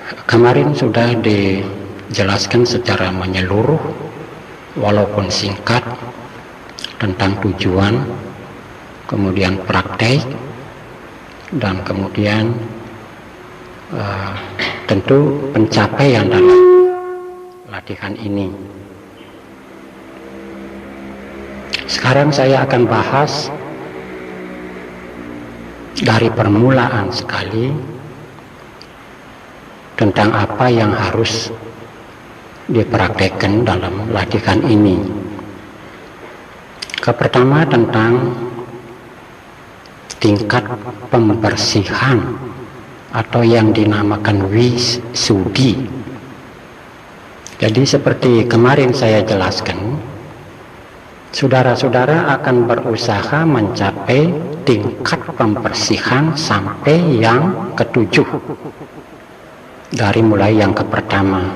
Kemarin sudah dijelaskan secara menyeluruh walaupun singkat tentang tujuan, kemudian praktek, dan kemudian tentu pencapaian dalam latihan ini. Sekarang saya akan bahas dari permulaan sekali tentang apa yang harus dipraktekkan dalam latihan ini. Pertama tentang tingkat pembersihan atau yang dinamakan wisudi. Jadi seperti kemarin saya jelaskan, saudara-saudara akan berusaha mencapai tingkat pembersihan sampai yang ketujuh. Dari mulai yang pertama.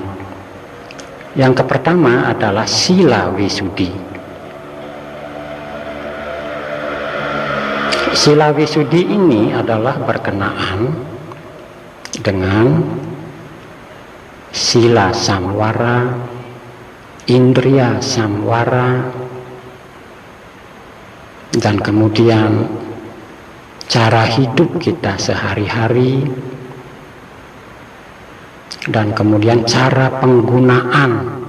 Yang pertama adalah sila wisudi. Sila wisudi ini adalah berkenaan dengan sila samwara, indriya samwara, dan kemudian cara hidup kita sehari-hari, dan kemudian cara penggunaan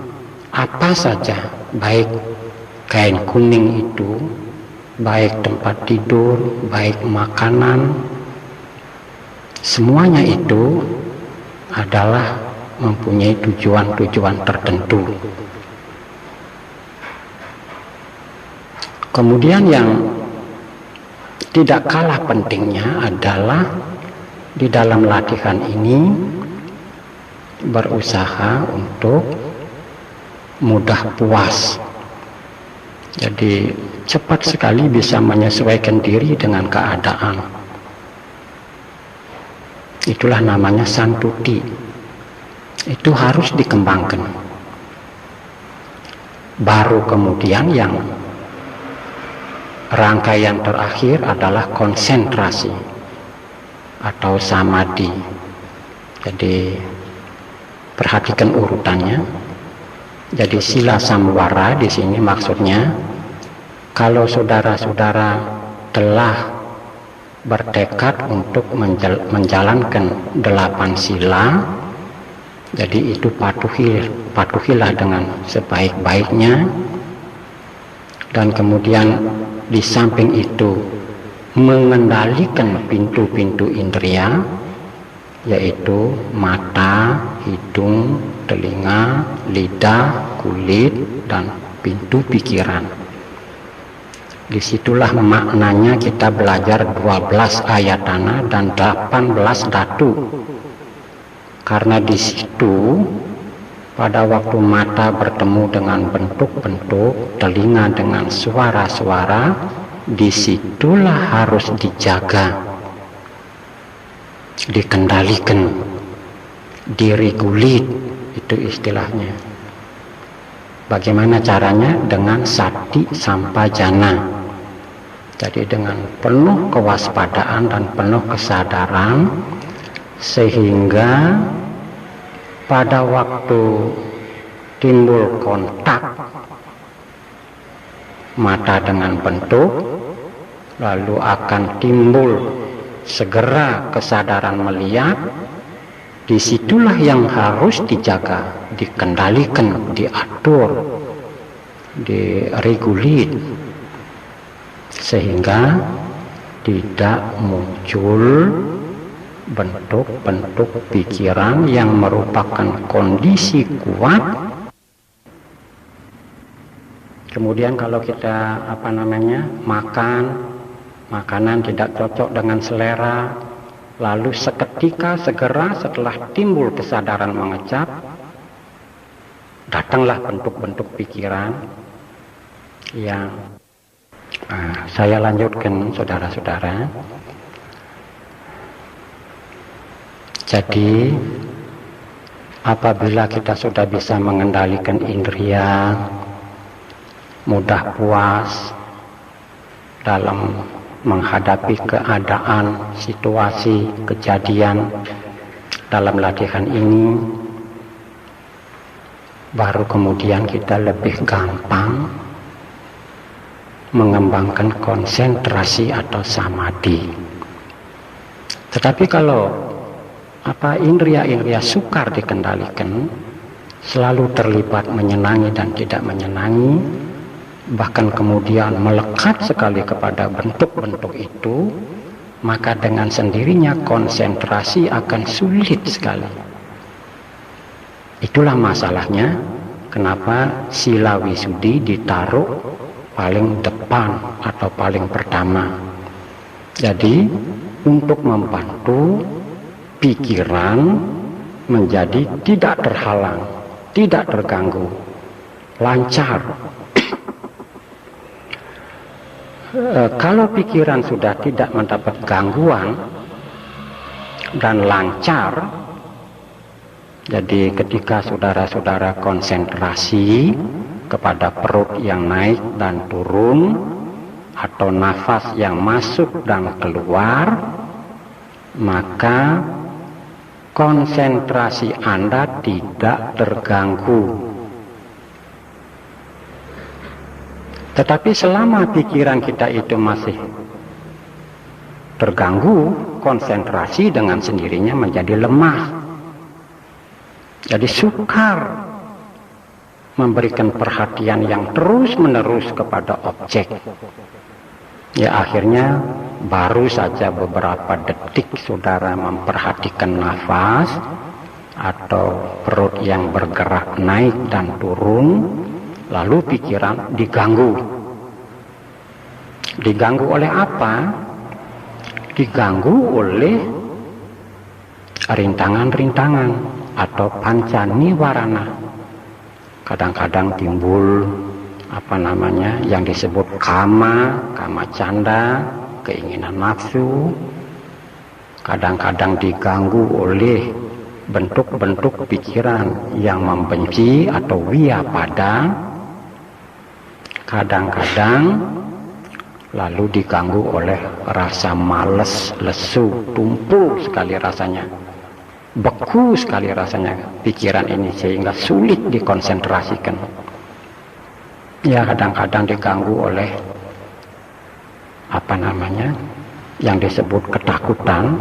apa saja, baik kain kuning itu, baik tempat tidur, baik makanan, semuanya itu adalah mempunyai tujuan-tujuan tertentu. Kemudian yang tidak kalah pentingnya adalah di dalam latihan ini berusaha untuk mudah puas. Jadi cepat sekali bisa menyesuaikan diri dengan keadaan. Itulah namanya santuti. Itu harus dikembangkan. Baru kemudian yang rangkaian terakhir adalah konsentrasi atau samadhi. Jadi perhatikan urutannya. Jadi sila samwara di sini maksudnya kalau saudara-saudara telah bertekad untuk menjalankan 8 sila, jadi itu patuhilah dengan sebaik-baiknya. Dan kemudian di samping itu mengendalikan pintu-pintu indria, yaitu mata, hidung, telinga, lidah, kulit, dan pintu pikiran. Disitulah maknanya kita belajar 12 ayatana dan 18 dhatu. Karena di situ pada waktu mata bertemu dengan bentuk-bentuk, telinga dengan suara-suara, disitulah harus dijaga, dikendalikan, diregulit, itu istilahnya. Bagaimana caranya? Dengan sati sampajana. Jadi dengan penuh kewaspadaan dan penuh kesadaran, sehingga pada waktu timbul kontak mata dengan bentuk, lalu akan timbul segera kesadaran melihat, disitulah yang harus dijaga, dikendalikan, diatur, diregulit, sehingga tidak muncul bentuk-bentuk pikiran yang merupakan kondisi kuat. Kemudian kalau kita makanan tidak cocok dengan selera, lalu seketika segera setelah timbul kesadaran mengecap, datanglah bentuk-bentuk pikiran yang saya lanjutkan, saudara-saudara. Jadi apabila kita sudah bisa mengendalikan indria, mudah puas dalam menghadapi keadaan, situasi, kejadian, dalam latihan ini baru kemudian kita lebih gampang mengembangkan konsentrasi atau samadhi. Tetapi kalau indria-indria sukar dikendalikan, selalu terlibat menyenangi dan tidak menyenangi, bahkan kemudian melekat sekali kepada bentuk-bentuk itu, maka dengan sendirinya konsentrasi akan sulit sekali. Itulah masalahnya kenapa sila wisudi ditaruh paling depan atau paling pertama. Jadi untuk membantu pikiran menjadi tidak terhalang, tidak terganggu, lancar. Kalau pikiran sudah tidak mendapat gangguan dan lancar, jadi ketika saudara-saudara konsentrasi kepada perut yang naik dan turun, atau nafas yang masuk dan keluar, maka konsentrasi Anda tidak terganggu. Tetapi selama pikiran kita itu masih terganggu, konsentrasi dengan sendirinya menjadi lemah. Jadi sukar memberikan perhatian yang terus-menerus kepada objek. Ya akhirnya baru saja beberapa detik saudara memperhatikan nafas atau perut yang bergerak naik dan turun, lalu pikiran diganggu. Diganggu oleh apa? Diganggu oleh rintangan-rintangan atau panca niwarana. Kadang-kadang timbul yang disebut kama canda, keinginan nafsu. Kadang-kadang diganggu oleh bentuk-bentuk pikiran yang membenci atau wiyapada. Kadang-kadang lalu diganggu oleh rasa malas, lesu, tumpul sekali rasanya, beku sekali rasanya pikiran ini sehingga sulit dikonsentrasikan. Ya kadang-kadang diganggu oleh yang disebut ketakutan,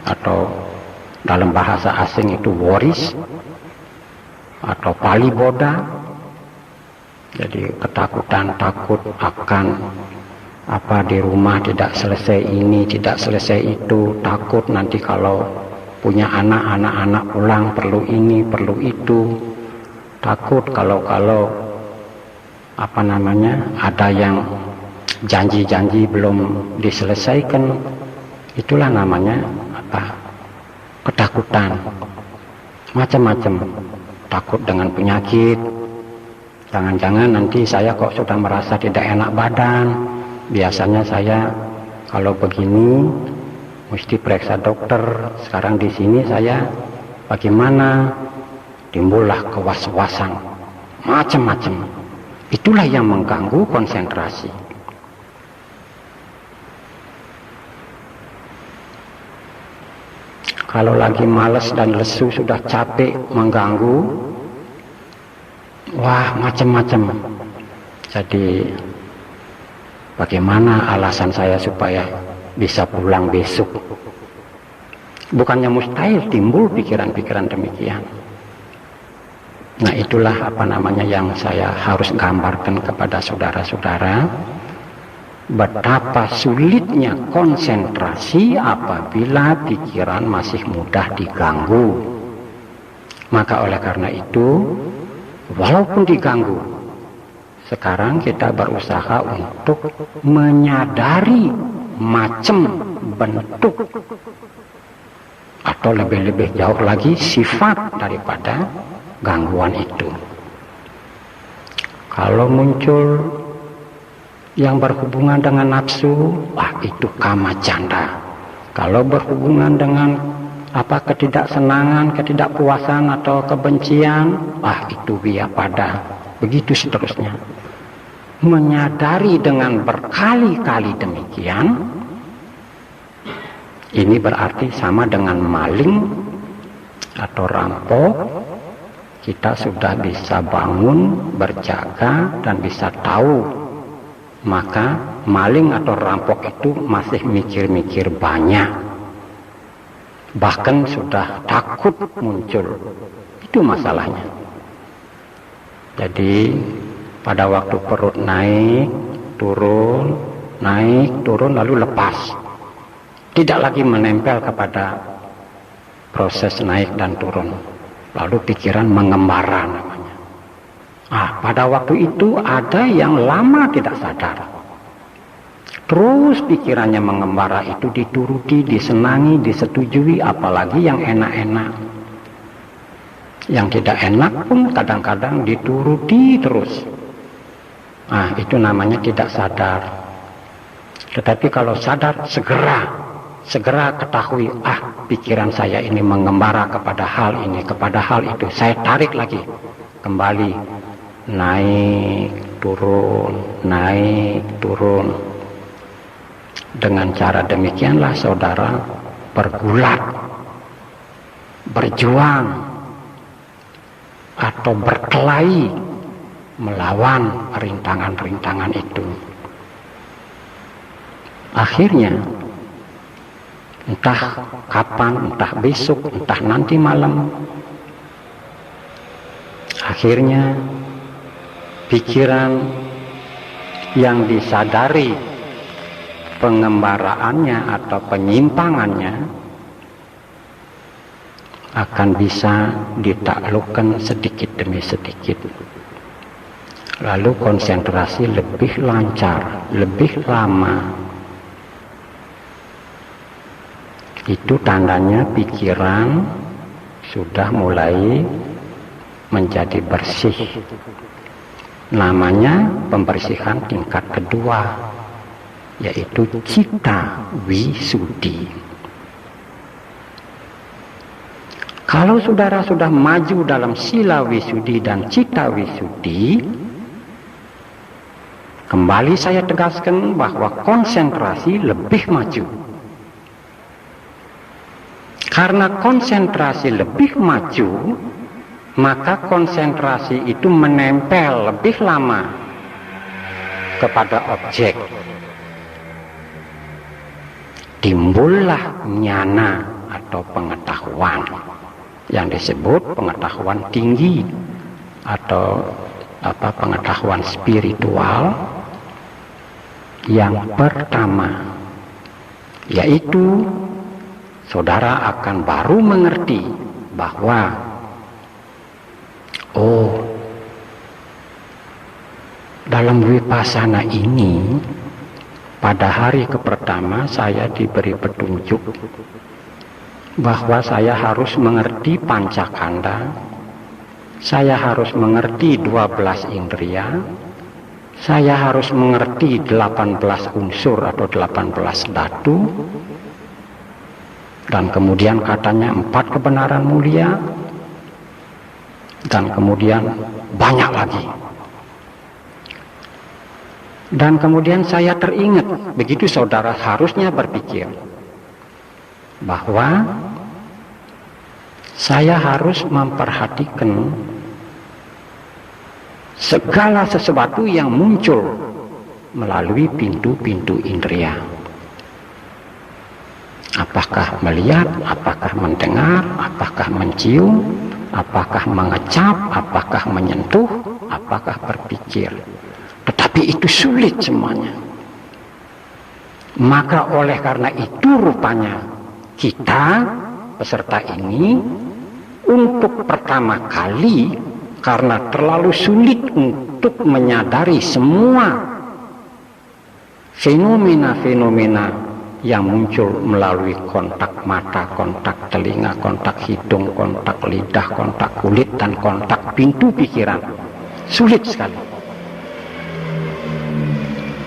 atau dalam bahasa asing itu worries atau paliboda. Jadi ketakutan, takut akan di rumah tidak selesai ini, tidak selesai itu, takut nanti kalau punya anak pulang perlu ini, perlu itu, takut kalau ada yang janji-janji belum diselesaikan. Itulah namanya ketakutan. Macam-macam. Takut dengan penyakit. Jangan-jangan nanti saya kok sudah merasa tidak enak badan. Biasanya saya kalau begini mesti periksa dokter. Sekarang di sini saya bagaimana? Timbullah kewas-wasan. Macam-macam. Itulah yang mengganggu konsentrasi. Kalau lagi malas dan lesu, sudah capek, mengganggu, wah macam-macam. Jadi bagaimana alasan saya supaya bisa pulang besok? Bukannya mustahil timbul pikiran-pikiran demikian. Nah itulah yang saya harus gambarkan kepada saudara-saudara, betapa sulitnya konsentrasi apabila pikiran masih mudah diganggu. Maka oleh karena itu, walaupun diganggu, sekarang kita berusaha untuk menyadari macam bentuk atau lebih-lebih jauh lagi sifat daripada gangguan itu. Kalau muncul yang berhubungan dengan nafsu, itu kama canda. Kalau berhubungan dengan ketidaksenangan, ketidakpuasan atau kebencian, itu wiyapada. Begitu seterusnya. Menyadari dengan berkali-kali demikian, ini berarti sama dengan maling atau rampok, kita sudah bisa bangun, berjaga, dan bisa tahu. Maka maling atau rampok itu masih mikir-mikir banyak, bahkan sudah takut muncul. Itu masalahnya. Jadi pada waktu perut naik turun lalu lepas, tidak lagi menempel kepada proses naik dan turun. Lalu pikiran mengembara namanya. Pada waktu itu ada yang lama tidak sadar. Terus pikirannya mengembara itu dituruti, disenangi, disetujui, apalagi yang enak-enak. Yang tidak enak pun kadang-kadang dituruti terus. Itu namanya tidak sadar. Tetapi kalau sadar, segera ketahui, pikiran saya ini mengembara kepada hal ini, kepada hal itu. Saya tarik lagi, kembali. Naik, turun. Dengan cara demikianlah saudara bergulat, berjuang, atau berkelahi melawan rintangan-rintangan itu. Akhirnya, entah kapan, entah besok, entah nanti malam, akhirnya pikiran yang disadari pengembaraannya atau penyimpangannya akan bisa ditaklukkan sedikit demi sedikit. Lalu konsentrasi lebih lancar, lebih lama. Itu tandanya pikiran sudah mulai menjadi bersih. Namanya pembersihan tingkat kedua, yaitu citta wisudi. Kalau saudara sudah maju dalam sila wisudi dan citta wisudi, kembali saya tegaskan bahwa konsentrasi lebih maju. Karena konsentrasi lebih maju, maka konsentrasi itu menempel lebih lama kepada objek. Timbullah nyana atau pengetahuan yang disebut pengetahuan tinggi atau pengetahuan spiritual yang pertama, yaitu saudara akan baru mengerti bahwa dalam Vipassana ini, pada hari pertama saya diberi petunjuk bahwa saya harus mengerti pancakanda, saya harus mengerti 12 indria, saya harus mengerti 18 unsur atau 18 dhatu, dan kemudian katanya 4 kebenaran mulia, dan kemudian banyak lagi. Dan kemudian saya teringat, begitu saudara harusnya berpikir bahwa saya harus memperhatikan segala sesuatu yang muncul melalui pintu-pintu indria. Apakah melihat, apakah mendengar, apakah mencium, apakah mengecap, apakah menyentuh, apakah berpikir. Tetapi itu sulit semuanya. Maka oleh karena itu rupanya kita peserta ini untuk pertama kali, karena terlalu sulit untuk menyadari semua fenomena-fenomena yang muncul melalui kontak mata, kontak telinga, kontak hidung, kontak lidah, kontak kulit, dan kontak pintu pikiran. Sulit sekali.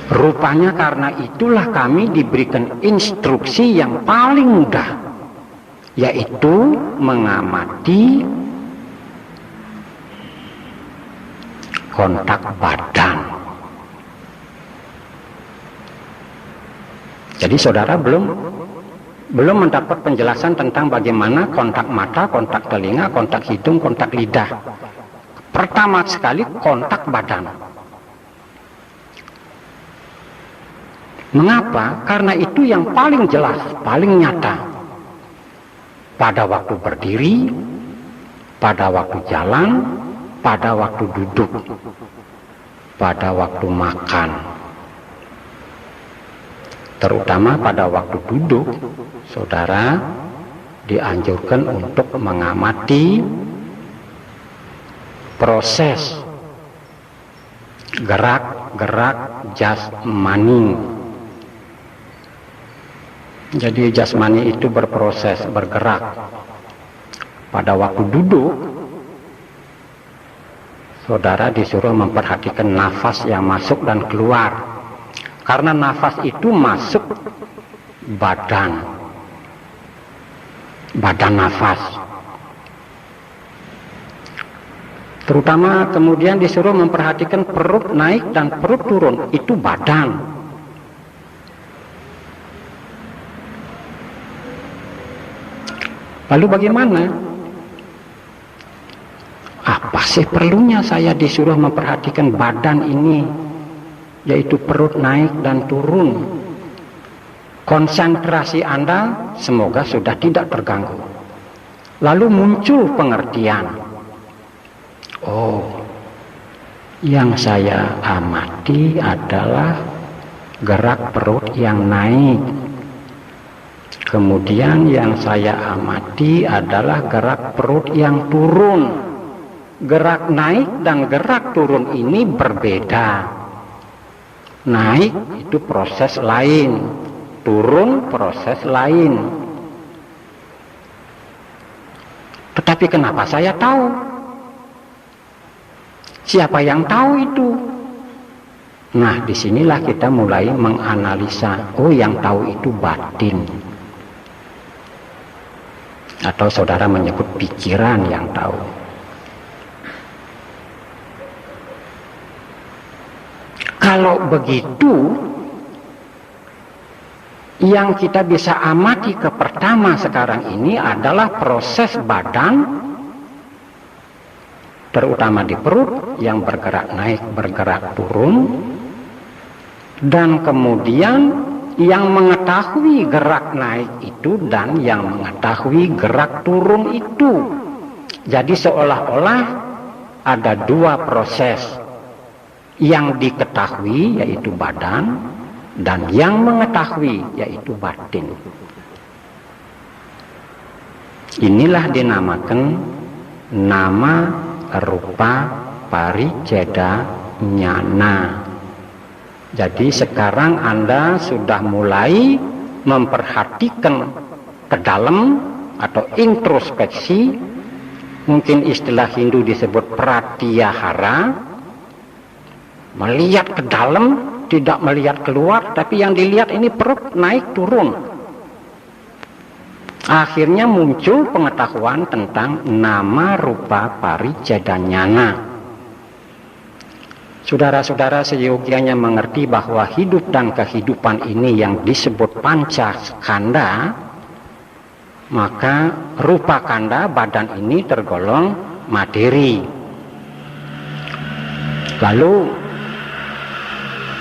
Rupanya karena itulah kami diberikan instruksi yang paling mudah, yaitu mengamati kontak badan. Jadi saudara belum mendapat penjelasan tentang bagaimana kontak mata, kontak telinga, kontak hidung, kontak lidah. Pertama sekali kontak badan. Mengapa? Karena itu yang paling jelas, paling nyata. Pada waktu berdiri, pada waktu jalan, pada waktu duduk, pada waktu makan. Terutama pada waktu duduk, saudara dianjurkan untuk mengamati proses gerak-gerak jasmani. Jadi jasmani itu berproses, bergerak. Pada waktu duduk, saudara disuruh memperhatikan nafas yang masuk dan keluar. Karena nafas itu masuk badan nafas. Terutama kemudian disuruh memperhatikan perut naik dan perut turun, itu badan. Lalu bagaimana? Apa sih perlunya saya disuruh memperhatikan badan ini? Yaitu perut naik dan turun. Konsentrasi Anda semoga sudah tidak terganggu. Lalu muncul pengertian. Oh, yang saya amati adalah gerak perut yang naik. Kemudian yang saya amati adalah gerak perut yang turun. Gerak naik dan gerak turun ini berbeda. Naik itu proses lain, turun proses lain. Tetapi kenapa saya tahu? Siapa yang tahu itu? Nah, disinilah kita mulai menganalisa. Oh, yang tahu itu batin. Atau saudara menyebut pikiran yang tahu. Kalau begitu, yang kita bisa amati ke pertama sekarang ini adalah proses badan, terutama di perut, yang bergerak naik, bergerak turun, dan kemudian yang mengetahui gerak naik itu dan yang mengetahui gerak turun itu. Jadi seolah-olah ada dua proses. Yang diketahui yaitu badan, dan yang mengetahui yaitu batin. Inilah dinamakan nama rupa pariceda nyana. Jadi sekarang Anda sudah mulai memperhatikan ke dalam atau introspeksi. Mungkin istilah Hindu disebut pratyahara. Melihat ke dalam, tidak melihat keluar, tapi yang dilihat ini perut naik turun. Akhirnya muncul pengetahuan tentang nama rupa pariceda nyana. Saudara-saudara seyogianya mengerti bahwa hidup dan kehidupan ini yang disebut panca skanda, maka rupa kanda badan ini tergolong materi. Lalu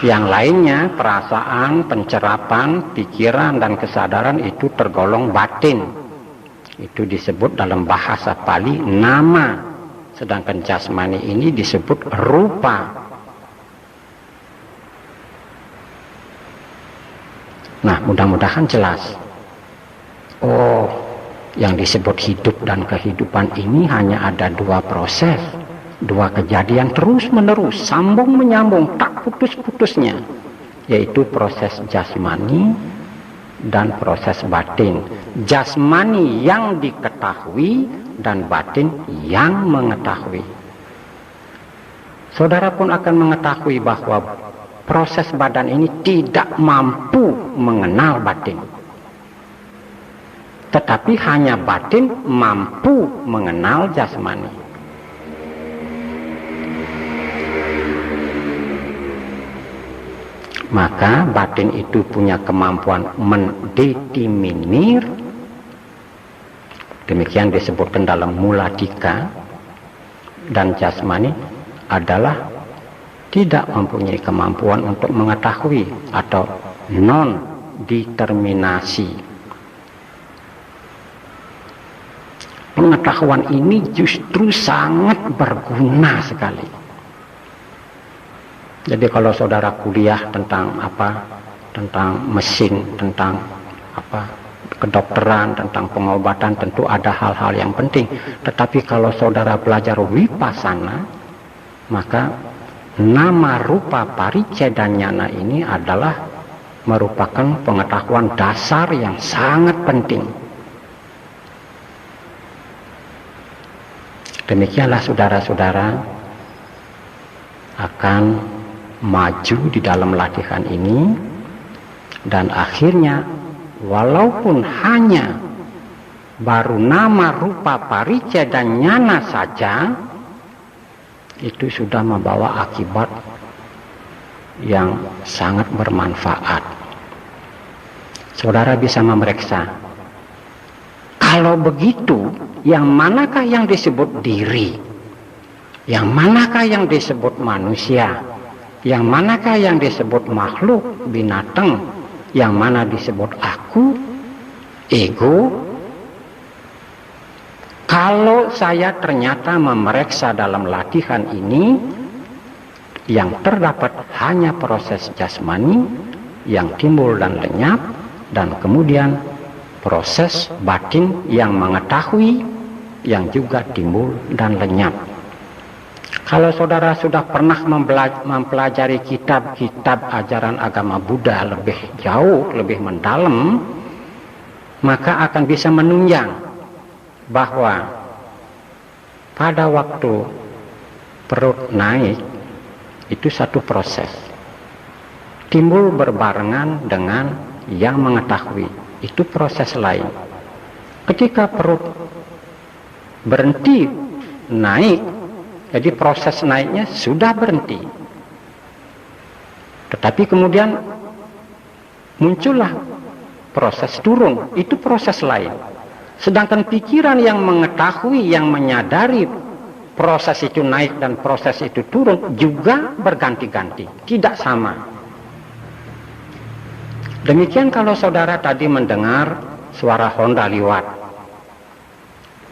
yang lainnya, perasaan, pencerapan, pikiran, dan kesadaran itu tergolong batin. Itu disebut dalam bahasa Pali nama. Sedangkan jasmani ini disebut rupa. Nah, mudah-mudahan jelas. Oh, yang disebut hidup dan kehidupan ini hanya ada dua proses. Dua kejadian terus-menerus, sambung menyambung, tak putus-putusnya, yaitu proses jasmani dan proses batin. Jasmani yang diketahui dan batin yang mengetahui. Saudara pun akan mengetahui bahwa proses badan ini tidak mampu mengenal batin, tetapi hanya batin mampu mengenal jasmani. maka batin itu punya kemampuan mendeterminir. Demikian disebutkan dalam muladika. Dan jasmani adalah tidak mempunyai kemampuan untuk mengetahui atau non-determinasi. Pengetahuan ini justru sangat berguna sekali. Jadi kalau saudara kuliah tentang apa, tentang mesin, tentang apa, kedokteran, tentang pengobatan, tentu ada hal-hal yang penting. Tetapi kalau saudara belajar wipasana, maka nama rupa pariceda nyana ini adalah merupakan pengetahuan dasar yang sangat penting. Demikianlah saudara-saudara akan maju di dalam latihan ini, dan akhirnya walaupun hanya baru nama rupa pariceda nyana saja, itu sudah membawa akibat yang sangat bermanfaat. Saudara bisa memeriksa, kalau begitu yang manakah yang disebut diri, yang manakah yang disebut manusia, yang manakah yang disebut makhluk binatang, yang mana disebut aku, ego. Kalau saya ternyata memeriksa dalam latihan ini, yang terdapat hanya proses jasmani yang timbul dan lenyap, dan kemudian proses batin yang mengetahui yang juga timbul dan lenyap. Kalau saudara sudah pernah mempelajari kitab-kitab ajaran agama Buddha lebih jauh, lebih mendalam, maka akan bisa menunjang bahwa pada waktu perut naik itu satu proses, timbul berbarengan dengan yang mengetahui, itu proses lain. Ketika perut berhenti naik, jadi proses naiknya sudah berhenti. Tetapi kemudian muncullah proses turun, itu proses lain. Sedangkan pikiran yang mengetahui, yang menyadari proses itu naik dan proses itu turun juga berganti-ganti, tidak sama. Demikian kalau saudara tadi mendengar suara Honda liwat,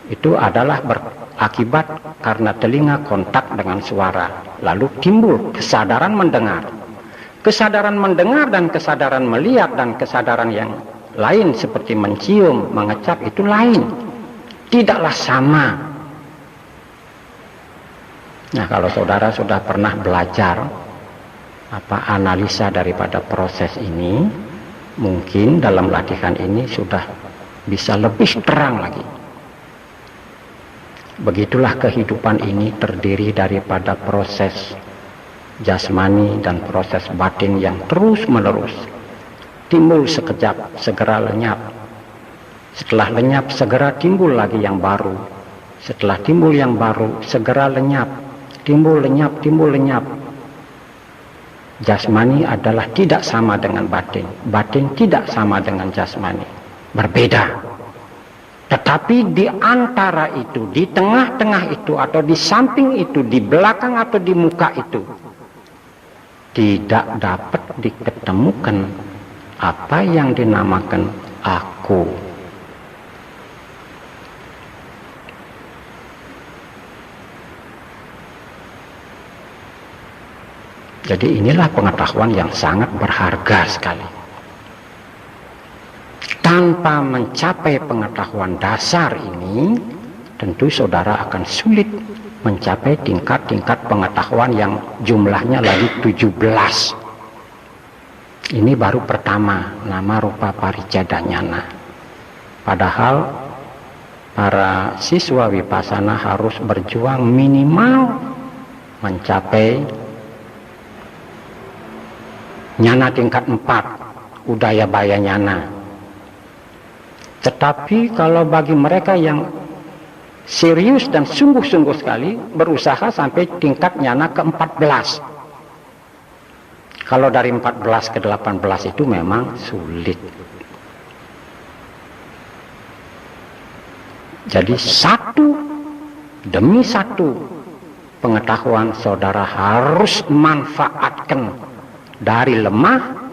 itu adalah berakibat karena telinga kontak dengan suara, lalu timbul kesadaran mendengar. Kesadaran mendengar dan kesadaran melihat dan kesadaran yang lain seperti mencium, mengecap itu lain, tidaklah sama. Nah, kalau saudara sudah pernah belajar analisa daripada proses ini, mungkin dalam latihan ini sudah bisa lebih terang lagi. Begitulah kehidupan ini terdiri daripada proses jasmani dan proses batin yang terus menerus. Timbul sekejap, segera lenyap. Setelah lenyap, segera timbul lagi yang baru. Setelah timbul yang baru, segera lenyap. Timbul lenyap, timbul lenyap. Jasmani adalah tidak sama dengan batin. Batin tidak sama dengan jasmani. Berbeda. Tetapi di antara itu, di tengah-tengah itu, atau di samping itu, di belakang atau di muka itu, tidak dapat diketemukan apa yang dinamakan aku. Jadi inilah pengetahuan yang sangat berharga sekali. Tanpa mencapai pengetahuan dasar ini, tentu saudara akan sulit mencapai tingkat-tingkat pengetahuan yang jumlahnya lagi 17. Ini baru pertama, nama rupa pariceda nyana. Padahal para siswa wipasana harus berjuang minimal mencapai nyana tingkat 4, udaya baya nyana. Tetapi kalau bagi mereka yang serius dan sungguh-sungguh sekali, berusaha sampai tingkat nyana ke-14. Kalau dari 14 ke 18 itu memang sulit. Jadi satu demi satu pengetahuan saudara harus manfaatkan dari lemah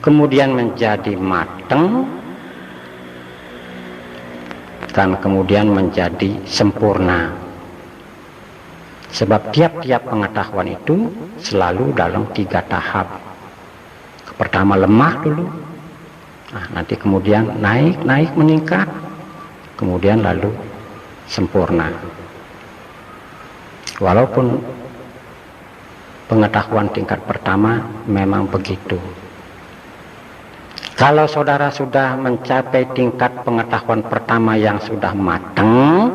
kemudian menjadi matang dan kemudian menjadi sempurna. Sebab tiap-tiap pengetahuan itu selalu dalam 3 tahap. Pertama lemah dulu, nanti kemudian naik meningkat, kemudian lalu sempurna. Walaupun pengetahuan tingkat pertama memang begitu. Kalau saudara sudah mencapai tingkat pengetahuan pertama yang sudah matang,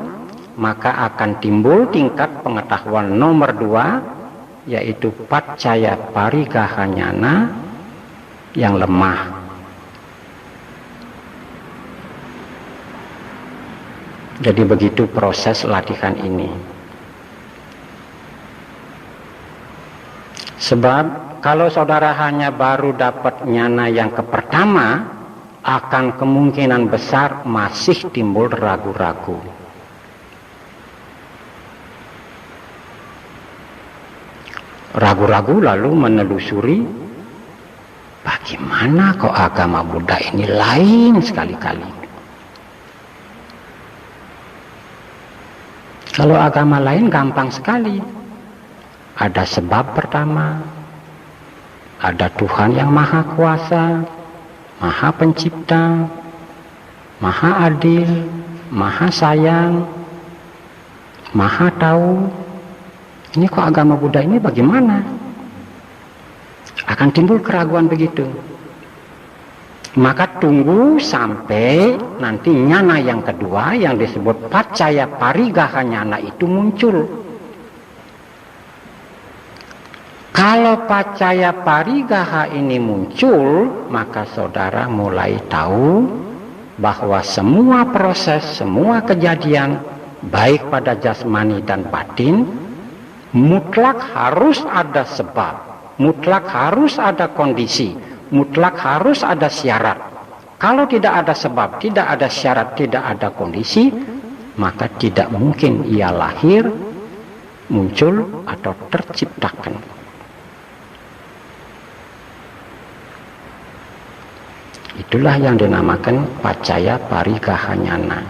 maka akan timbul tingkat pengetahuan nomor 2, yaitu paccaya parigahanyana yang lemah. Jadi begitu proses latihan ini. Sebab kalau saudara hanya baru dapat nyana yang pertama, akan kemungkinan besar masih timbul ragu-ragu. Ragu-ragu lalu menelusuri, bagaimana kok agama Buddha ini lain sekali-kali. Kalau agama lain gampang sekali. Ada sebab pertama, ada Tuhan yang maha kuasa, maha pencipta, maha adil, maha sayang, maha tahu. Ini kok agama Buddha ini bagaimana? Akan timbul keraguan begitu. Maka tunggu sampai nanti nyana yang kedua yang disebut paccaya parigahanyana itu muncul. Kalau paccaya parigaha ini muncul, maka saudara mulai tahu bahwa semua proses, semua kejadian, baik pada jasmani dan batin, mutlak harus ada sebab, mutlak harus ada kondisi, mutlak harus ada syarat. Kalau tidak ada sebab, tidak ada syarat, tidak ada kondisi, maka tidak mungkin ia lahir, muncul, atau terciptakan. Itulah yang dinamakan paccaya parigahanyana.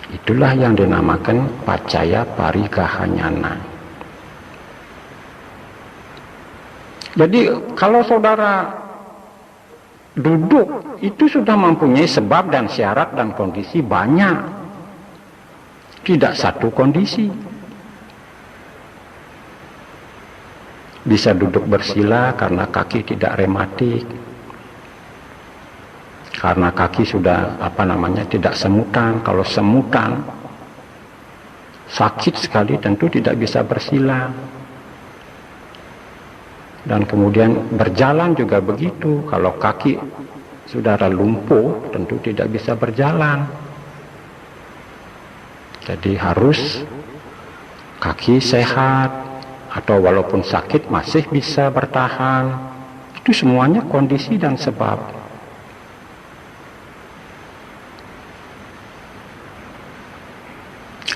Itulah yang dinamakan paccaya parigahanyana. Jadi kalau saudara duduk itu sudah mempunyai sebab dan syarat dan kondisi banyak. Tidak satu kondisi. Bisa duduk bersila karena kaki tidak rematik. Karena kaki sudah tidak semutan. Kalau semutan sakit sekali, tentu tidak bisa bersila. Dan kemudian berjalan juga begitu. Kalau kaki saudara lumpuh, tentu tidak bisa berjalan. Jadi harus kaki sehat, atau walaupun sakit masih bisa bertahan. Itu semuanya kondisi dan sebab.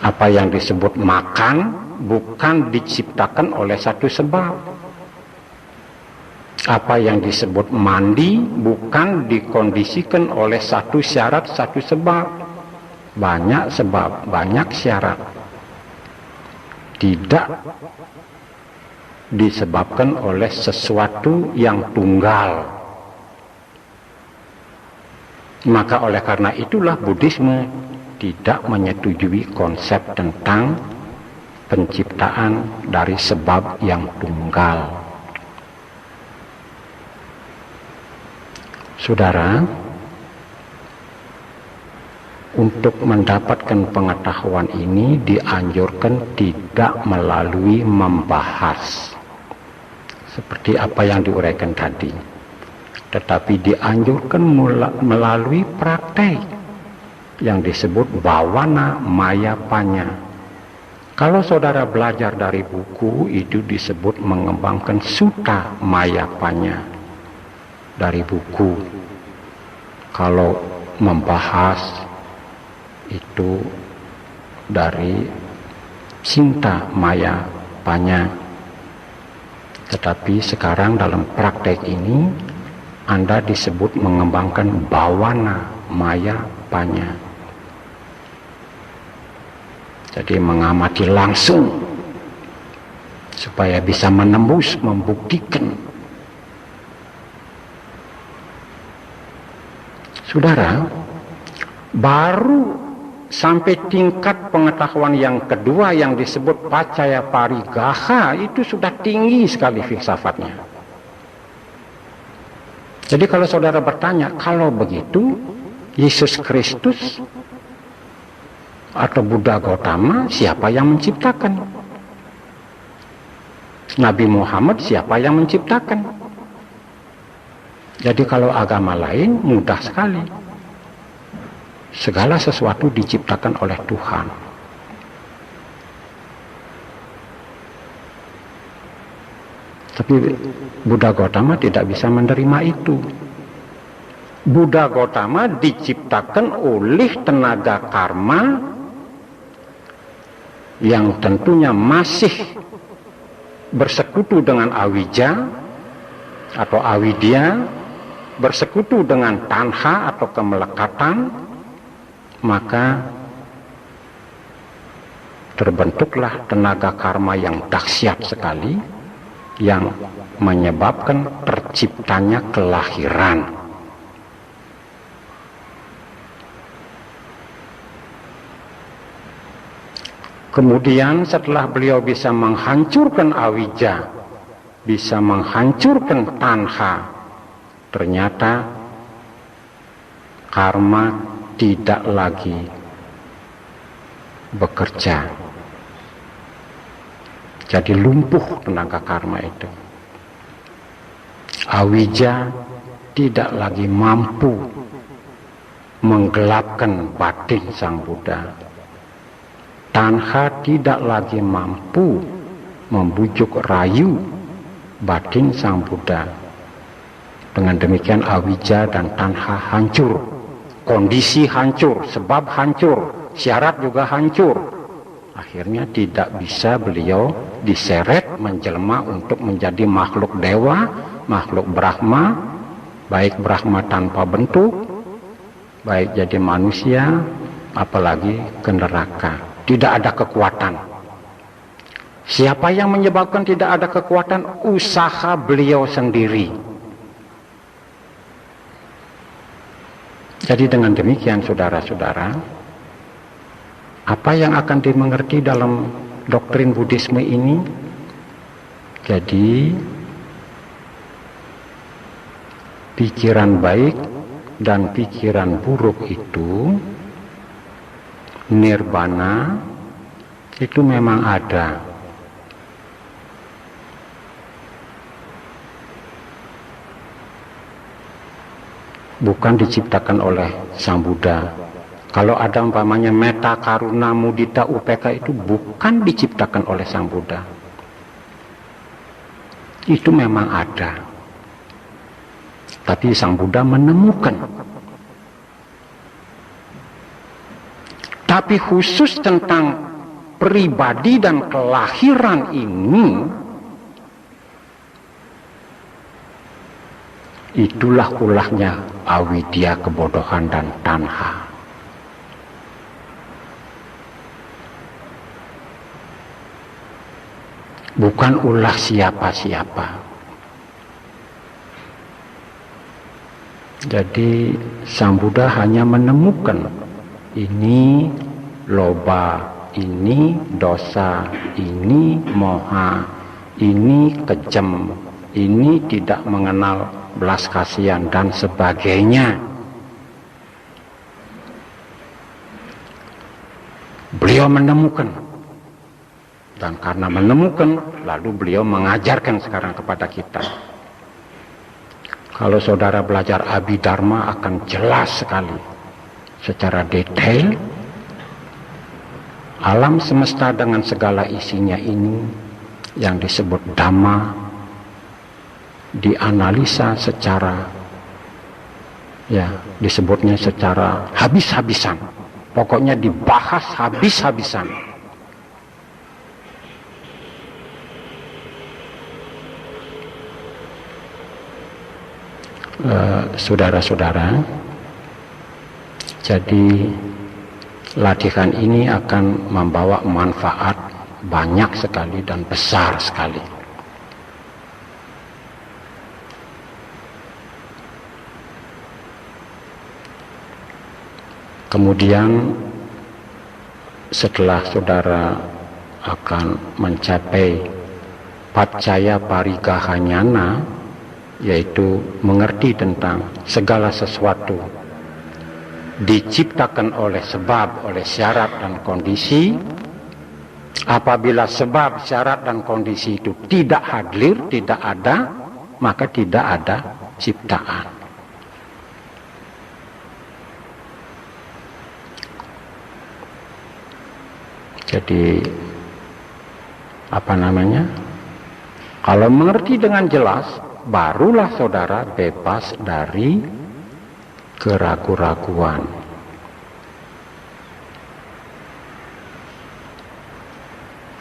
Apa yang disebut makan bukan diciptakan oleh satu sebab. Apa yang disebut mandi bukan dikondisikan oleh satu syarat, satu sebab. Banyak sebab, banyak syarat. Tidak disebabkan oleh sesuatu yang tunggal. Maka oleh karena itulah Buddhisme tidak menyetujui konsep tentang penciptaan dari sebab yang tunggal. Saudara, untuk mendapatkan pengetahuan ini dianjurkan tidak melalui membahas seperti apa yang diuraikan tadi, tetapi dianjurkan melalui praktek yang disebut bawana mayapanya. Kalau saudara belajar dari buku, itu disebut mengembangkan sutta mayapanya dari buku. Kalau membahas itu dari cinta mayapanya. Tetapi sekarang dalam praktek ini Anda disebut mengembangkan bawana mayapanya. Jadi mengamati langsung supaya bisa menembus, membuktikan. Saudara, baru sampai tingkat pengetahuan yang kedua yang disebut pacaya parigaha itu sudah tinggi sekali filsafatnya. Jadi kalau saudara bertanya, kalau begitu Yesus Kristus atau Buddha Gautama siapa yang menciptakan? Nabi Muhammad siapa yang menciptakan? Jadi kalau agama lain mudah sekali. Segala sesuatu diciptakan oleh Tuhan. Tapi Buddha Gautama tidak bisa menerima itu. Buddha Gautama diciptakan oleh tenaga karma yang tentunya masih bersekutu dengan awija atau avidya, bersekutu dengan tanha atau kemelekatan, maka terbentuklah tenaga karma yang dahsyat sekali yang menyebabkan terciptanya kelahiran. Kemudian setelah beliau bisa menghancurkan awija, bisa menghancurkan tanha, ternyata karma tidak lagi bekerja. Jadi lumpuh tenaga karma itu. Awija tidak lagi mampu menggelapkan batin Sang Buddha. Tanha tidak lagi mampu membujuk rayu batin Sang Buddha. Dengan demikian awija dan tanha hancur. Kondisi hancur, sebab hancur, syarat juga hancur. Akhirnya tidak bisa beliau diseret menjelma untuk menjadi makhluk dewa, makhluk Brahma, baik Brahma tanpa bentuk, baik jadi manusia, apalagi ke neraka. Tidak ada kekuatan. Siapa yang menyebabkan tidak ada kekuatan? Usaha beliau sendiri. Jadi dengan demikian saudara-saudara, apa yang akan dimengerti dalam doktrin Buddhisme ini? Jadi pikiran baik dan pikiran buruk itu, nirvana itu memang ada. Bukan diciptakan oleh Sang Buddha. Kalau ada umpamanya metta, karuna, mudita, upeka itu bukan diciptakan oleh Sang Buddha. Itu memang ada. Tapi Sang Buddha menemukan. Tapi khusus tentang pribadi dan kelahiran ini, itulah ulahnya avidya, kebodohan dan tanha. Bukan ulah siapa-siapa. Jadi Sang Buddha hanya menemukan ini loba, ini dosa, ini moha, ini kejam, ini tidak mengenal belas kasihan dan sebagainya. Beliau menemukan, dan karena menemukan lalu beliau mengajarkan sekarang kepada kita. Kalau saudara belajar Abhidharma akan jelas sekali secara detail alam semesta dengan segala isinya ini yang disebut Dhamma dianalisa secara, ya disebutnya secara habis-habisan, pokoknya dibahas habis-habisan. Saudara-saudara, jadi latihan ini akan membawa manfaat banyak sekali dan besar sekali. Kemudian setelah saudara akan mencapai Paccaya Parigahanyana, yaitu mengerti tentang segala sesuatu diciptakan oleh sebab, oleh syarat dan kondisi. Apabila sebab, syarat dan kondisi itu tidak hadir, tidak ada, maka tidak ada ciptaan. Jadi kalau mengerti dengan jelas, barulah saudara bebas dari keraguan-raguan.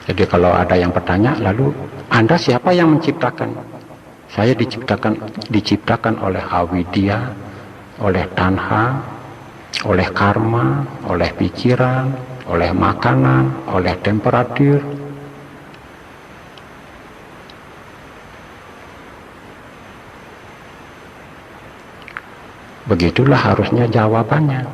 Jadi kalau ada yang bertanya, lalu Anda siapa yang menciptakan? Saya diciptakan oleh avidya, oleh tanha, oleh karma, oleh pikiran, oleh makanan, oleh temperatur. Begitulah harusnya jawabannya.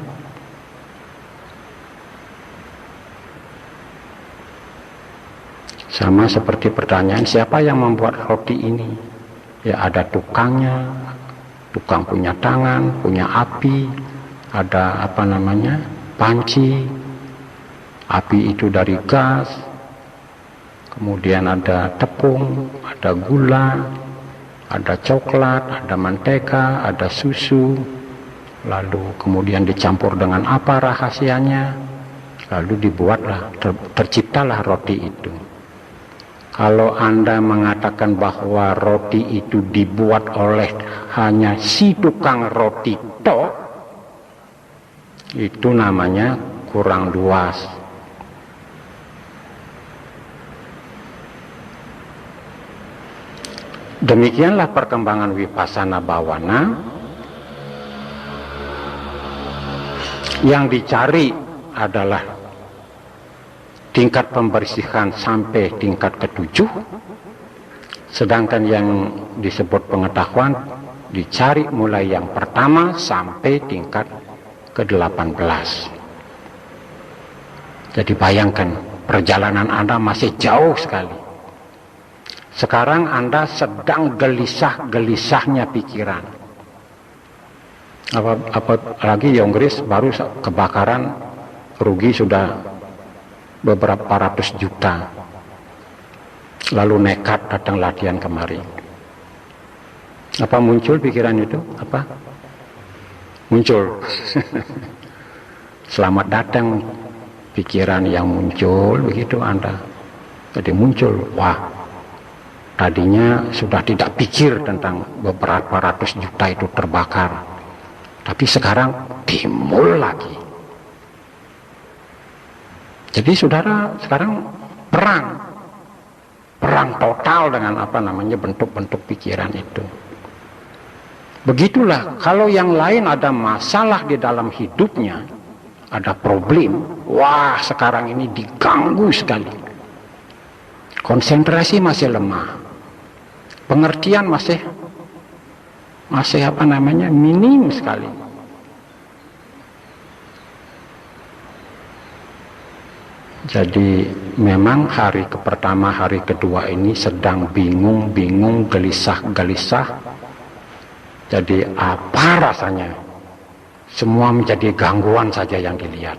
Sama seperti pertanyaan, siapa yang membuat roti ini? Ya ada tukangnya, tukang punya tangan, punya api, ada panci, api itu dari gas, kemudian ada tepung, ada gula, ada coklat, ada manteka, ada susu, lalu kemudian dicampur dengan apa rahasianya, lalu dibuatlah, terciptalah roti itu. Kalau Anda mengatakan bahwa roti itu dibuat oleh hanya si tukang roti tok, itu namanya kurang luas. Demikianlah perkembangan Vipassana Bhavana. Yang dicari adalah tingkat pembersihan sampai tingkat ke-7, sedangkan yang disebut pengetahuan dicari mulai yang pertama sampai tingkat ke-18. Jadi bayangkan, perjalanan Anda masih jauh sekali. Sekarang Anda sedang gelisah-gelisahnya pikiran. Apalagi Yonggris baru kebakaran, rugi sudah beberapa ratus juta. Lalu nekat datang latihan kemari. Apa muncul pikiran itu? Apa? Muncul. Selamat datang pikiran yang muncul, begitu Anda. Jadi muncul, wah, tadinya sudah tidak pikir tentang beberapa ratus juta itu terbakar, tapi sekarang timbul lagi. Jadi saudara sekarang perang total dengan bentuk-bentuk pikiran itu. Begitulah kalau yang lain ada masalah di dalam hidupnya, ada problem, wah sekarang ini diganggu sekali. Konsentrasi masih lemah, pengertian masih minim sekali. Jadi memang hari pertama, hari kedua ini sedang bingung, gelisah. Jadi apa rasanya? Semua menjadi gangguan saja yang dilihat.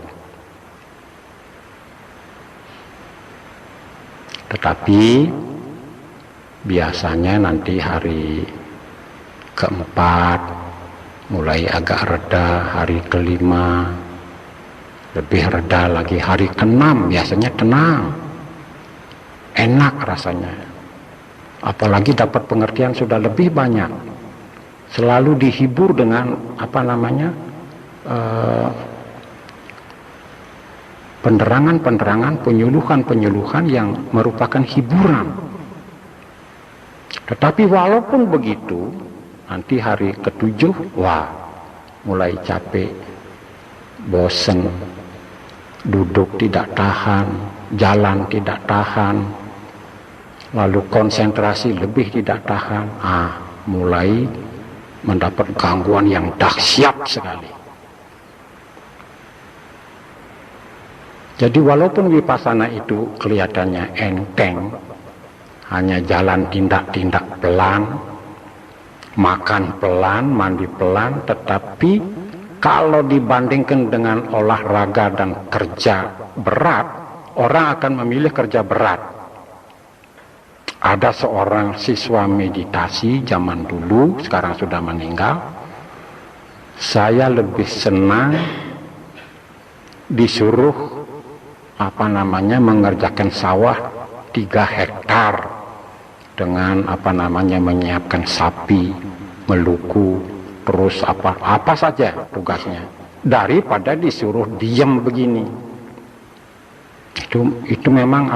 Tetapi biasanya nanti hari keempat mulai agak reda, hari kelima lebih reda lagi. Hari ke-6 biasanya tenang, enak rasanya. Apalagi dapat pengertian sudah lebih banyak, selalu dihibur dengan penerangan-penerangan, penyuluhan-penyuluhan yang merupakan hiburan. Tetapi walaupun begitu, nanti hari ke-7, wah, mulai capek, bosen, duduk tidak tahan, jalan tidak tahan, lalu konsentrasi lebih tidak tahan. Mulai mendapat gangguan yang dahsyat sekali. Jadi walaupun vipassana itu kelihatannya enteng, hanya jalan tindak-tindak pelan, makan pelan, mandi pelan, tetapi kalau dibandingkan dengan olahraga dan kerja berat, orang akan memilih kerja berat. Ada seorang siswa meditasi zaman dulu, sekarang sudah meninggal. Saya lebih senang disuruh mengerjakan sawah 3 hektar dengan menyiapkan sapi, meluku, terus apa saja tugasnya, daripada disuruh diam begini. Itu memang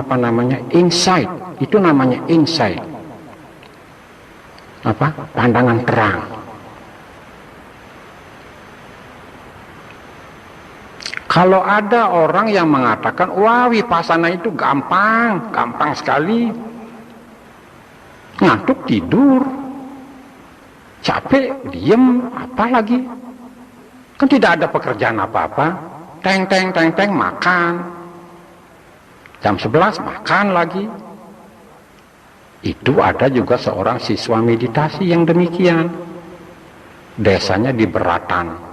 insight, itu namanya insight, pandangan terang. Kalau ada orang yang mengatakan, wah vipassana itu gampang sekali, ngantuk tidur, capek diem, apa lagi? Kan tidak ada pekerjaan apa-apa, teng makan, jam 11 makan lagi. Itu ada juga seorang siswa meditasi yang demikian, desanya di Beratan.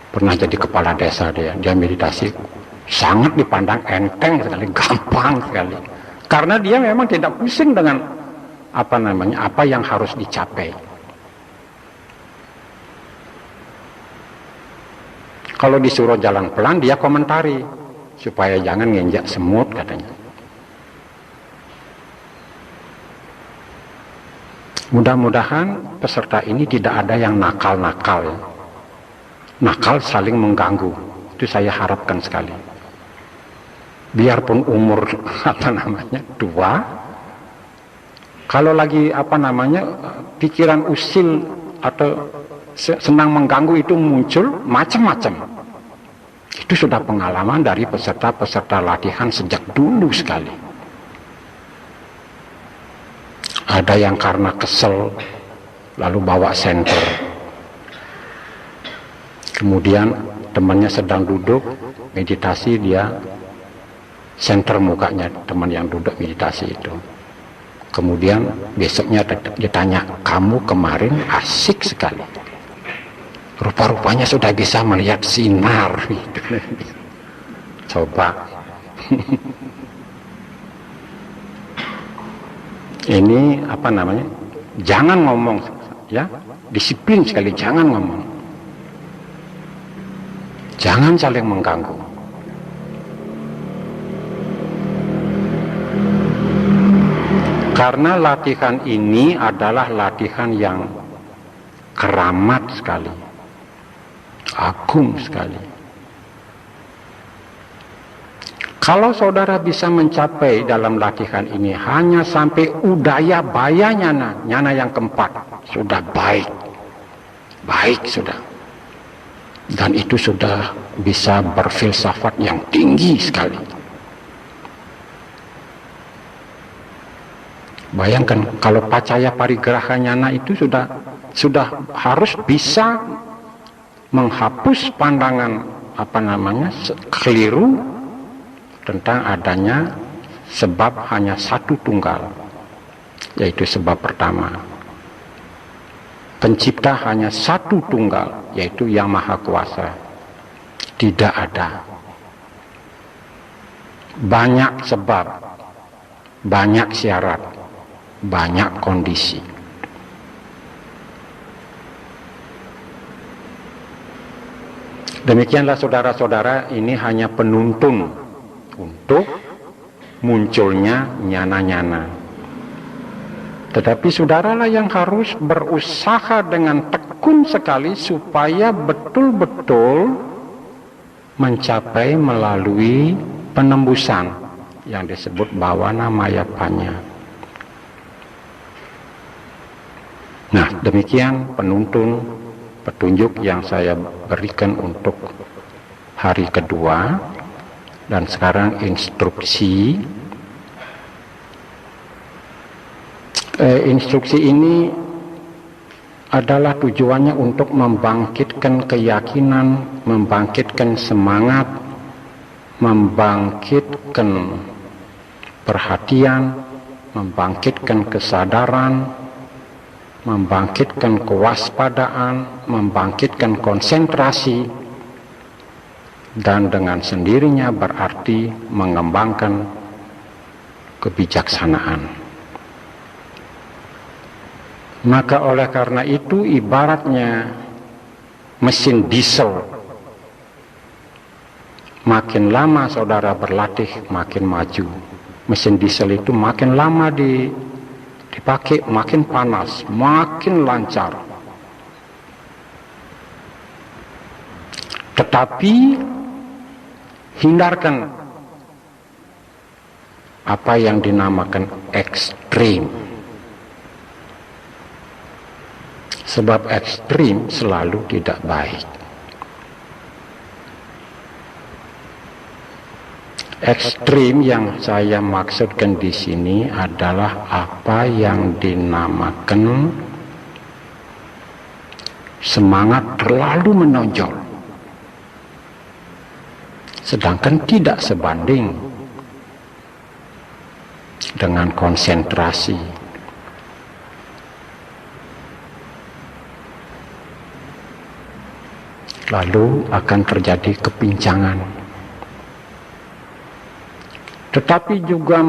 Pernah jadi kepala desa dia meditasi, sangat dipandang enteng sekali, gampang sekali, karena dia memang tidak pusing dengan apa yang harus dicapai. Kalau disuruh jalan pelan, dia komentari supaya jangan nginjak semut, katanya. Mudah-mudahan peserta ini tidak ada yang nakal-nakal ya. Nakal saling mengganggu, itu saya harapkan sekali. Biarpun umur tua, kalau lagi pikiran usil atau senang mengganggu itu muncul macam-macam. Itu sudah pengalaman dari peserta-peserta latihan sejak dulu sekali. Ada yang karena kesel lalu bawa senter. Kemudian temannya sedang duduk meditasi, dia senter mukanya teman yang duduk meditasi itu. Kemudian besoknya ditanya, kamu kemarin asik sekali, rupa-rupanya sudah bisa melihat sinar. Coba. Ini jangan ngomong ya, disiplin sekali, jangan ngomong. Jangan saling mengganggu. Karena latihan ini adalah latihan yang keramat sekali, agung sekali. Kalau saudara bisa mencapai dalam latihan ini hanya sampai udaya baya nyana yang keempat, sudah baik sudah. Dan itu sudah bisa berfilsafat yang tinggi sekali. Bayangkan kalau pacaya parigraha nyana itu sudah harus bisa menghapus pandangan keliru tentang adanya sebab hanya satu tunggal, yaitu sebab pertama. Pencipta hanya satu tunggal, yaitu Yang Maha Kuasa. Tidak ada banyak sebab, banyak syarat, banyak kondisi. Demikianlah saudara-saudara, ini hanya penuntun untuk munculnya nyana-nyana. Tetapi saudaralah yang harus berusaha dengan tekun sekali supaya betul-betul mencapai melalui penembusan yang disebut bawana mayapanya. Nah, demikian petunjuk yang saya berikan untuk hari kedua. Dan sekarang instruksi. Instruksi ini adalah tujuannya untuk membangkitkan keyakinan, membangkitkan semangat, membangkitkan perhatian, membangkitkan kesadaran, membangkitkan kewaspadaan, membangkitkan konsentrasi, dan dengan sendirinya berarti mengembangkan kebijaksanaan. Maka oleh karena itu ibaratnya mesin diesel. Makin lama saudara berlatih, makin maju. Mesin diesel itu makin lama dipakai, makin panas, makin lancar. Tetapi hindarkan apa yang dinamakan ekstrim. Sebab ekstrim selalu tidak baik. Ekstrim yang saya maksudkan di sini adalah apa yang dinamakan semangat terlalu menonjol, sedangkan tidak sebanding dengan konsentrasi. Lalu akan terjadi kepincangan. Tetapi juga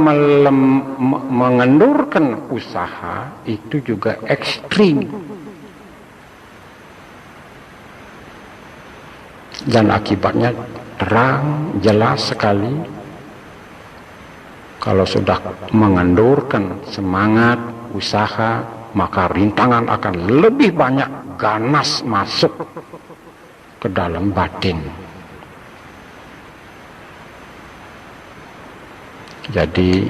mengendurkan usaha itu juga ekstrim. Dan akibatnya terang, jelas sekali. Kalau sudah mengendurkan semangat, usaha, maka rintangan akan lebih banyak ganas masuk ke dalam batin. Jadi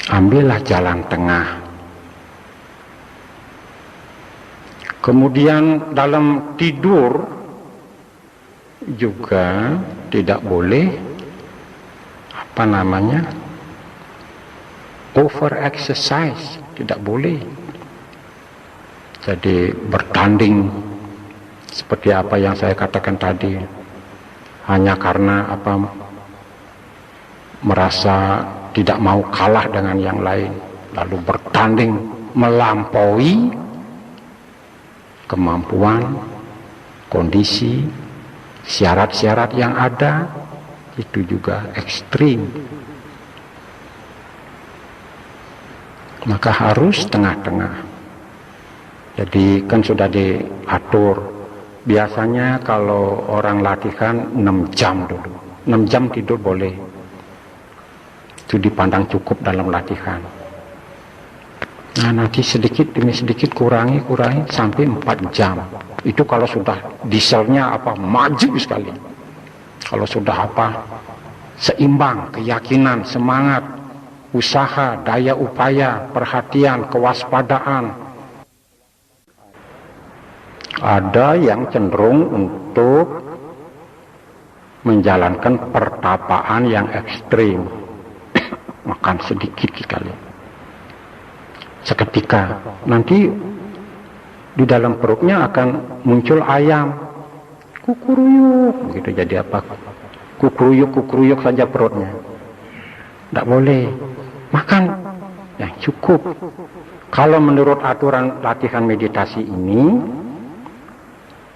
ambillah jalan tengah. Kemudian dalam tidur juga tidak boleh over exercise, tidak boleh. Jadi bertanding seperti apa yang saya katakan tadi, hanya karena merasa tidak mau kalah dengan yang lain, lalu bertanding melampaui kemampuan, kondisi, syarat-syarat yang ada, itu juga ekstrim. Maka harus tengah-tengah. Jadi kan sudah diatur. Biasanya kalau orang latihan 6 jam dulu. 6 jam tidur boleh. Itu dipandang cukup dalam latihan. Nah, nanti sedikit demi sedikit kurangi sampai 4 jam. Itu kalau sudah dieselnya maju sekali. Kalau sudah seimbang, keyakinan, semangat, usaha, daya upaya, perhatian, kewaspadaan. Ada yang cenderung untuk menjalankan pertapaan yang ekstrim. Makan sedikit sekali. Seketika nanti di dalam perutnya akan muncul ayam. Kukuruyuk, begitu jadi kukuruyuk saja perutnya. Tidak boleh. Makan yang cukup. Kalau menurut aturan latihan meditasi ini,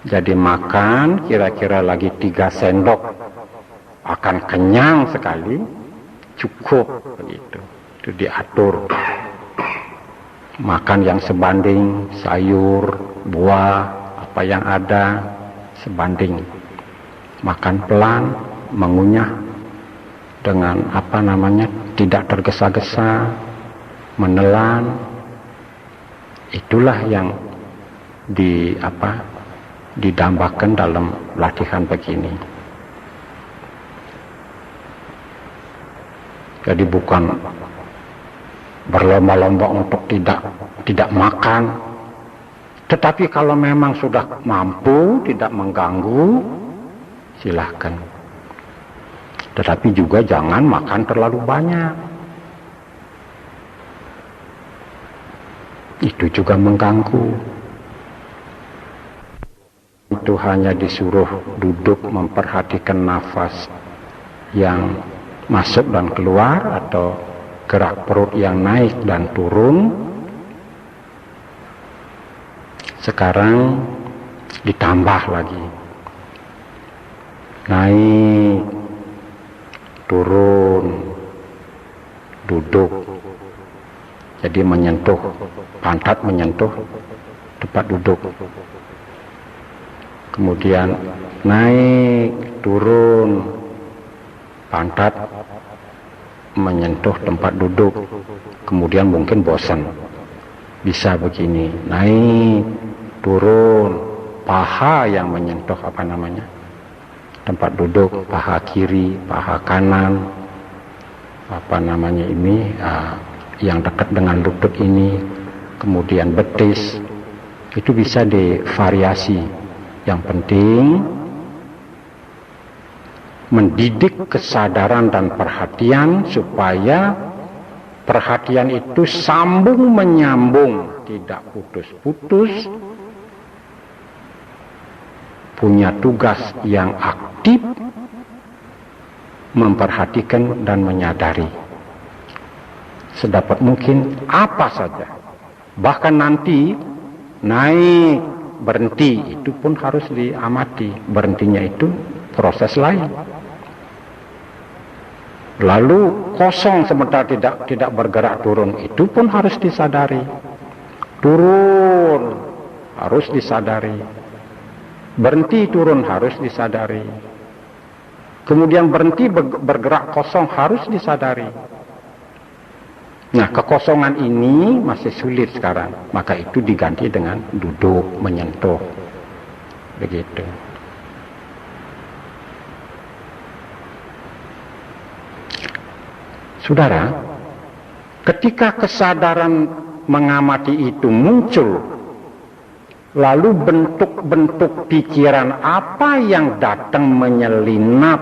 jadi makan kira-kira lagi 3 sendok, akan kenyang sekali, cukup begitu. Itu diatur. Makan yang sebanding, sayur, buah, apa yang ada, sebanding makan pelan, mengunyah dengan tidak tergesa-gesa, menelan. Itulah yang didambakan dalam latihan begini. Jadi bukan berlomba-lomba untuk tidak makan, tetapi kalau memang sudah mampu tidak mengganggu, silahkan. Tetapi juga jangan makan terlalu banyak, itu juga mengganggu. Itu hanya disuruh duduk memperhatikan nafas yang masuk dan keluar, atau gerak perut yang naik dan turun. Sekarang ditambah lagi, naik, turun, duduk. Jadi menyentuh pantat, menyentuh tempat duduk. Kemudian naik, turun, pantat menyentuh tempat duduk. Kemudian mungkin bosan, bisa begini, naik, turun, paha yang menyentuh tempat duduk, paha kiri, paha kanan, yang dekat dengan lutut ini, kemudian betis. Itu bisa divariasi. Yang penting mendidik kesadaran dan perhatian supaya perhatian itu sambung menyambung, tidak putus-putus, punya tugas yang aktif, memperhatikan dan menyadari sedapat mungkin apa saja. Bahkan nanti naik, berhenti, itu pun harus diamati. Berhentinya itu proses lain. Lalu kosong sebentar tidak bergerak, turun, itu pun harus disadari. Turun harus disadari, berhenti turun harus disadari, kemudian berhenti bergerak kosong harus disadari. Nah, kekosongan ini masih sulit sekarang, maka itu diganti dengan duduk, menyentuh, begitu. Saudara, ketika kesadaran mengamati itu muncul, lalu bentuk-bentuk pikiran apa yang datang menyelinap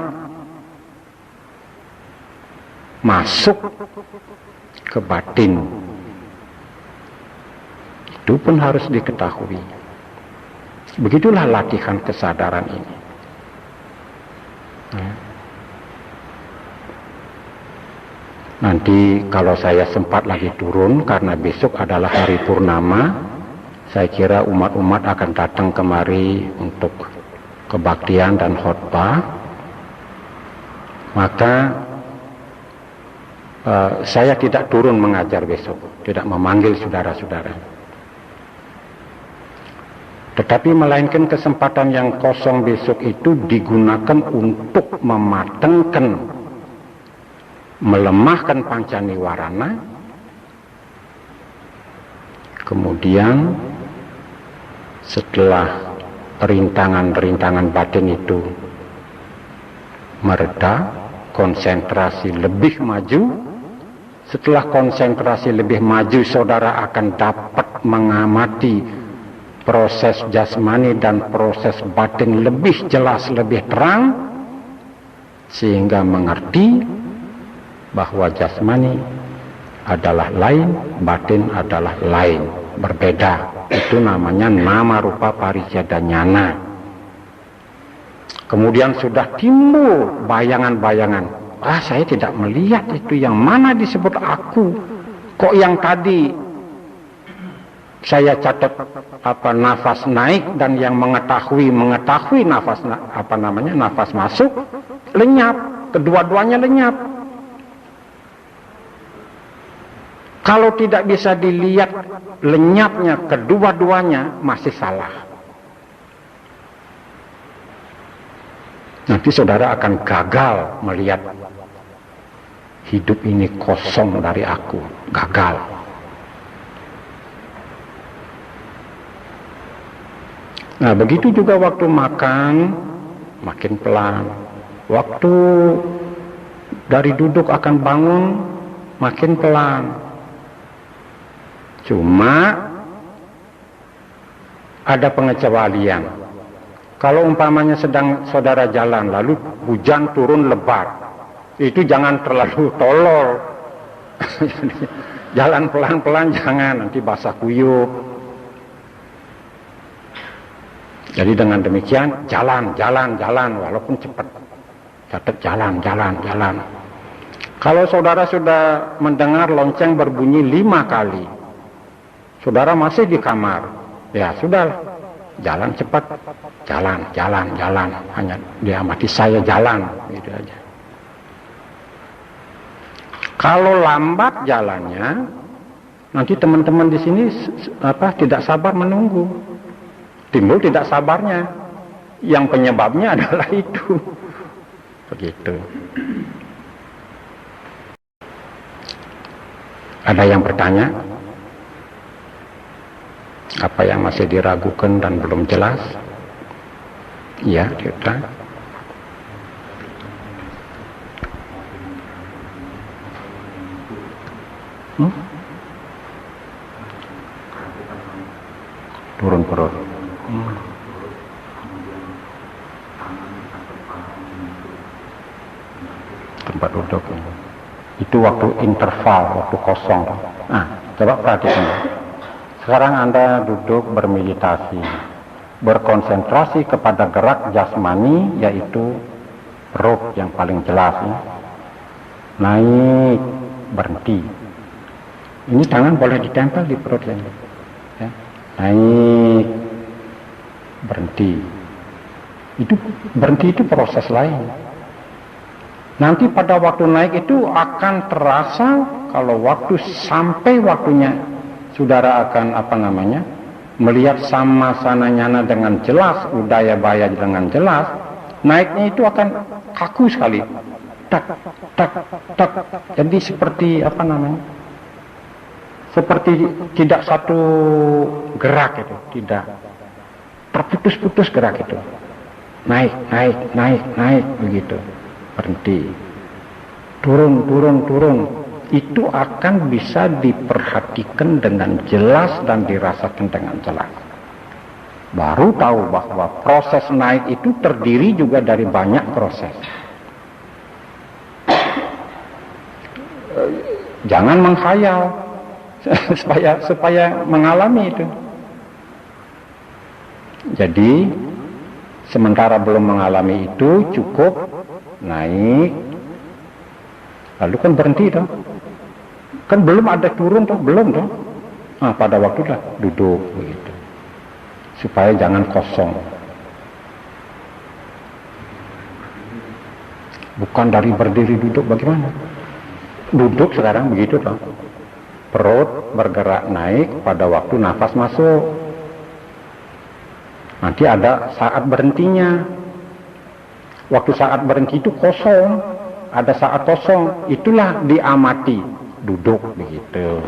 masuk ke batin, itu pun harus diketahui. Begitulah latihan kesadaran ini. Nanti kalau saya sempat lagi turun, karena besok adalah hari purnama, saya kira umat-umat akan datang kemari untuk kebaktian dan khotbah. Maka saya tidak turun mengajar besok, tidak memanggil saudara-saudara. Tetapi melainkan kesempatan yang kosong besok itu digunakan untuk mematangkan, melemahkan pancaniwarana, kemudian setelah rintangan-rintangan batin itu mereda, konsentrasi lebih maju. Setelah konsentrasi lebih maju, saudara akan dapat mengamati proses jasmani dan proses batin lebih jelas, lebih terang, sehingga mengerti bahwa jasmani adalah lain, batin adalah lain, berbeda. Itu namanya nama rupa paricada nyana. Kemudian sudah timbul bayangan-bayangan. Saya tidak melihat itu, yang mana disebut aku. Kok yang tadi saya catat nafas naik dan yang mengetahui nafas nafas masuk, lenyap, kedua-duanya lenyap. Kalau tidak bisa dilihat lenyapnya kedua-duanya, masih salah. nanti saudara akan gagal melihat hidup ini kosong dari aku, gagal. Nah, begitu juga waktu makan, makin pelan. Waktu dari duduk akan bangun, makin pelan. Cuma ada pengecualian. Kalau umpamanya sedang saudara jalan, lalu hujan turun lebat, itu jangan terlalu tolol. Jalan pelan-pelan jangan, nanti basah kuyup. Jadi dengan demikian jalan, walaupun cepat. Tetap jalan. Kalau saudara sudah mendengar lonceng berbunyi 5 kali, saudara masih di kamar, ya sudah, jalan cepat, jalan. Hanya diamati saya jalan, gitu aja. Kalau lambat jalannya, nanti teman-teman di sini tidak sabar menunggu. Timbul tidak sabarnya, yang penyebabnya adalah itu. Begitu. Ada yang bertanya? Apa yang masih diragukan dan belum jelas? Ya, kita. Turun perut. Tempat duduk itu waktu interval, waktu kosong. Coba perhatikan. Sekarang Anda duduk bermeditasi, berkonsentrasi kepada gerak jasmani, yaitu perut yang paling jelas, ya. Naik, berhenti. Ini tangan boleh ditempel di perut ini, ya. Naik, berhenti. Itu berhenti itu proses lain. Nanti pada waktu naik itu akan terasa kalau waktu sampai waktunya saudara akan melihat sama sana nyana dengan jelas, udaya baya dengan jelas, naiknya itu akan kaku sekali. Tak. Jadi seperti seperti tidak satu gerak itu, tidak terputus-putus gerak itu. Naik begitu. Berhenti, turun. Itu akan bisa diperhatikan dengan jelas dan dirasakan dengan jelas. Baru tahu bahwa proses naik itu terdiri juga dari banyak proses. Jangan menghayal supaya mengalami itu. Jadi sementara belum mengalami itu cukup naik, lalu kan berhenti dong. Kan belum ada turun dong, belum dong. Pada waktu duduk begitu. Supaya jangan kosong. Bukan dari berdiri duduk bagaimana? Duduk sekarang begitu dong. Perut bergerak naik pada waktu nafas masuk. Nanti ada saat berhentinya. Waktu saat berhenti itu kosong, ada saat kosong, itulah diamati, duduk begitu.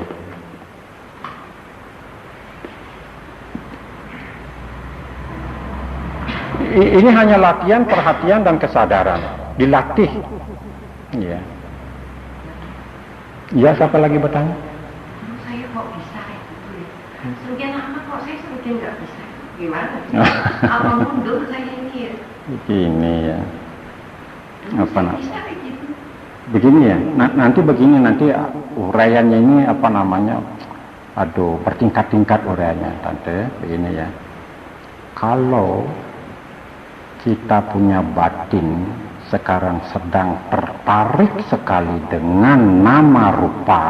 Ini hanya latihan, perhatian dan kesadaran, dilatih. Ya. Ya, siapa lagi bertanya? Saya kok bisa gitu ya? Semakin lama kok saya semakin nggak bisa. Gimana? Apa mundur saya ini ya? Begini ya. Bisa gitu. Begini ya. Nanti begini, nanti uraiannya ini bertingkat-tingkat uraiannya, Tante. Begini ya. Kalau kita punya batin sekarang sedang tertarik sekali dengan nama rupa,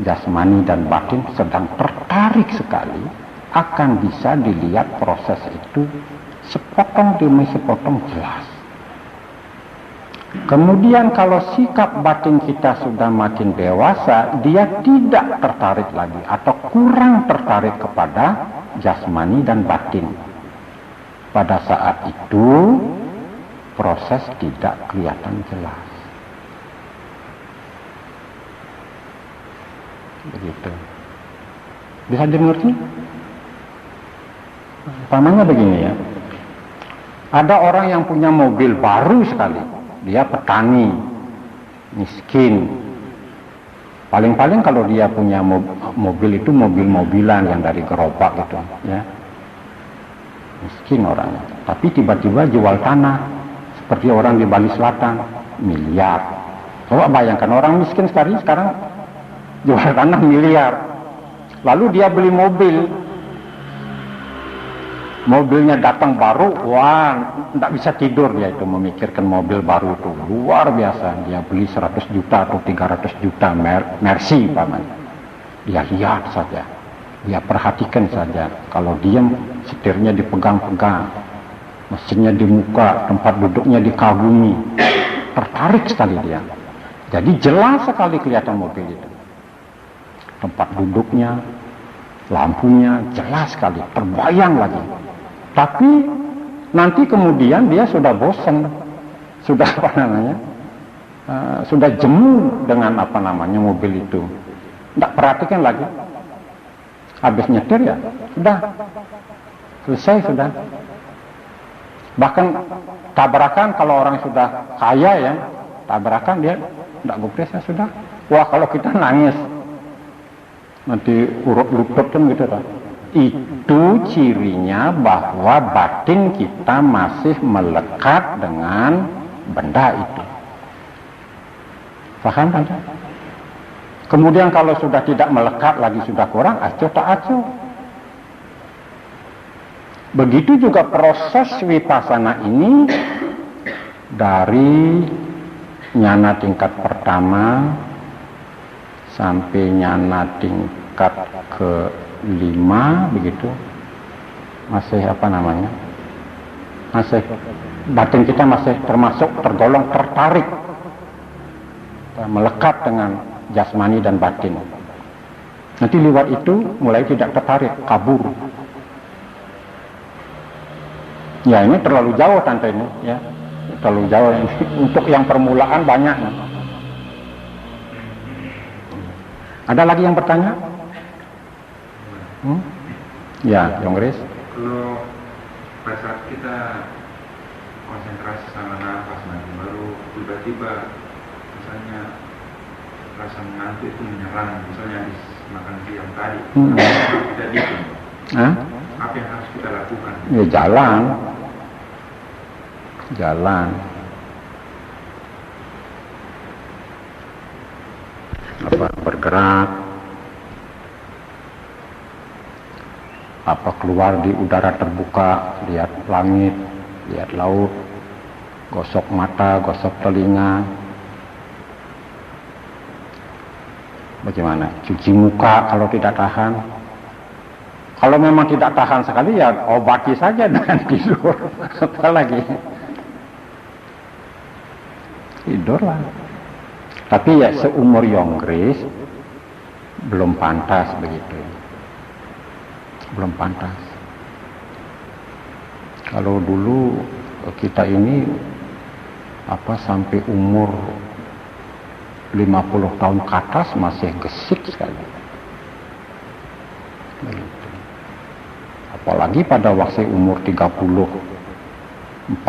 jasmani dan batin sedang tertarik sekali, akan bisa dilihat proses itu sepotong demi sepotong jelas. Kemudian kalau sikap batin kita sudah makin dewasa, dia tidak tertarik lagi atau kurang tertarik kepada jasmani dan batin. Pada saat itu proses tidak kelihatan jelas. Begitu. Bisa dimengerti? Umpamanya begini ya. Ada orang yang punya mobil baru sekali. Dia petani, miskin. Paling-paling kalau dia punya mobil itu mobil-mobilan yang dari gerobak gitu, ya. Miskin orangnya. Tapi tiba-tiba jual tanah seperti orang di Bali Selatan, miliar. Coba bayangkan orang miskin sekarang jual tanah miliar. Lalu dia beli mobil. Mobilnya datang baru, wah, tidak bisa tidur dia itu memikirkan mobil baru itu. Luar biasa, dia beli 100 juta atau 300 juta Mercy pamannya. Dia lihat saja, dia perhatikan saja. Kalau diam, setirnya dipegang-pegang, mesinnya di muka, tempat duduknya dikagumi. Tertarik sekali dia. Jadi jelas sekali kelihatan mobil itu. Tempat duduknya, lampunya jelas sekali, terbayang lagi. Tapi nanti kemudian dia sudah bosan, sudah sudah jemu dengan mobil itu. Tidak perhatikan lagi. Habis nyetir ya, sudah selesai sudah. Bahkan tabrakan kalau orang sudah kaya ya, tabrakan dia tidak gubris ya sudah. Wah kalau kita nangis nanti urut lutut kan gitu kan. Itu cirinya bahwa batin kita masih melekat dengan benda itu. Paham kan? Kemudian kalau sudah tidak melekat lagi, sudah kurang, acuh tak acuh. Begitu juga proses vipassana ini dari nyana tingkat pertama sampai nyana tingkat ke-5 begitu, masih masih batin kita masih termasuk tergolong tertarik, melekat dengan jasmani dan batin. Nanti lewat itu mulai tidak tertarik, kabur. Ya ini terlalu jauh tante ini ya, terlalu jauh ini. Untuk yang permulaan banyak. Ada lagi yang bertanya? Ya, Yongris. Kalau pada saat kita konsentrasi sama nafas nanti baru tiba-tiba misalnya rasa mengantuk itu menyerang, misalnya habis makan siang tadi, tidak gitu. Apa yang harus kita lakukan? Ya jalan. Bergerak. Keluar di udara terbuka, lihat langit, lihat laut, gosok mata, gosok telinga. Bagaimana? Cuci muka kalau tidak tahan. Kalau memang tidak tahan sekali ya obati saja dengan tidur. Apalagi tidurlah. Tapi ya seumur Yonggris belum pantas begitu. Belum pantas. Kalau dulu kita ini sampai umur 50 tahun ke atas masih gesit sekali. Begitu. Apalagi pada waktu umur 30, 40, 45,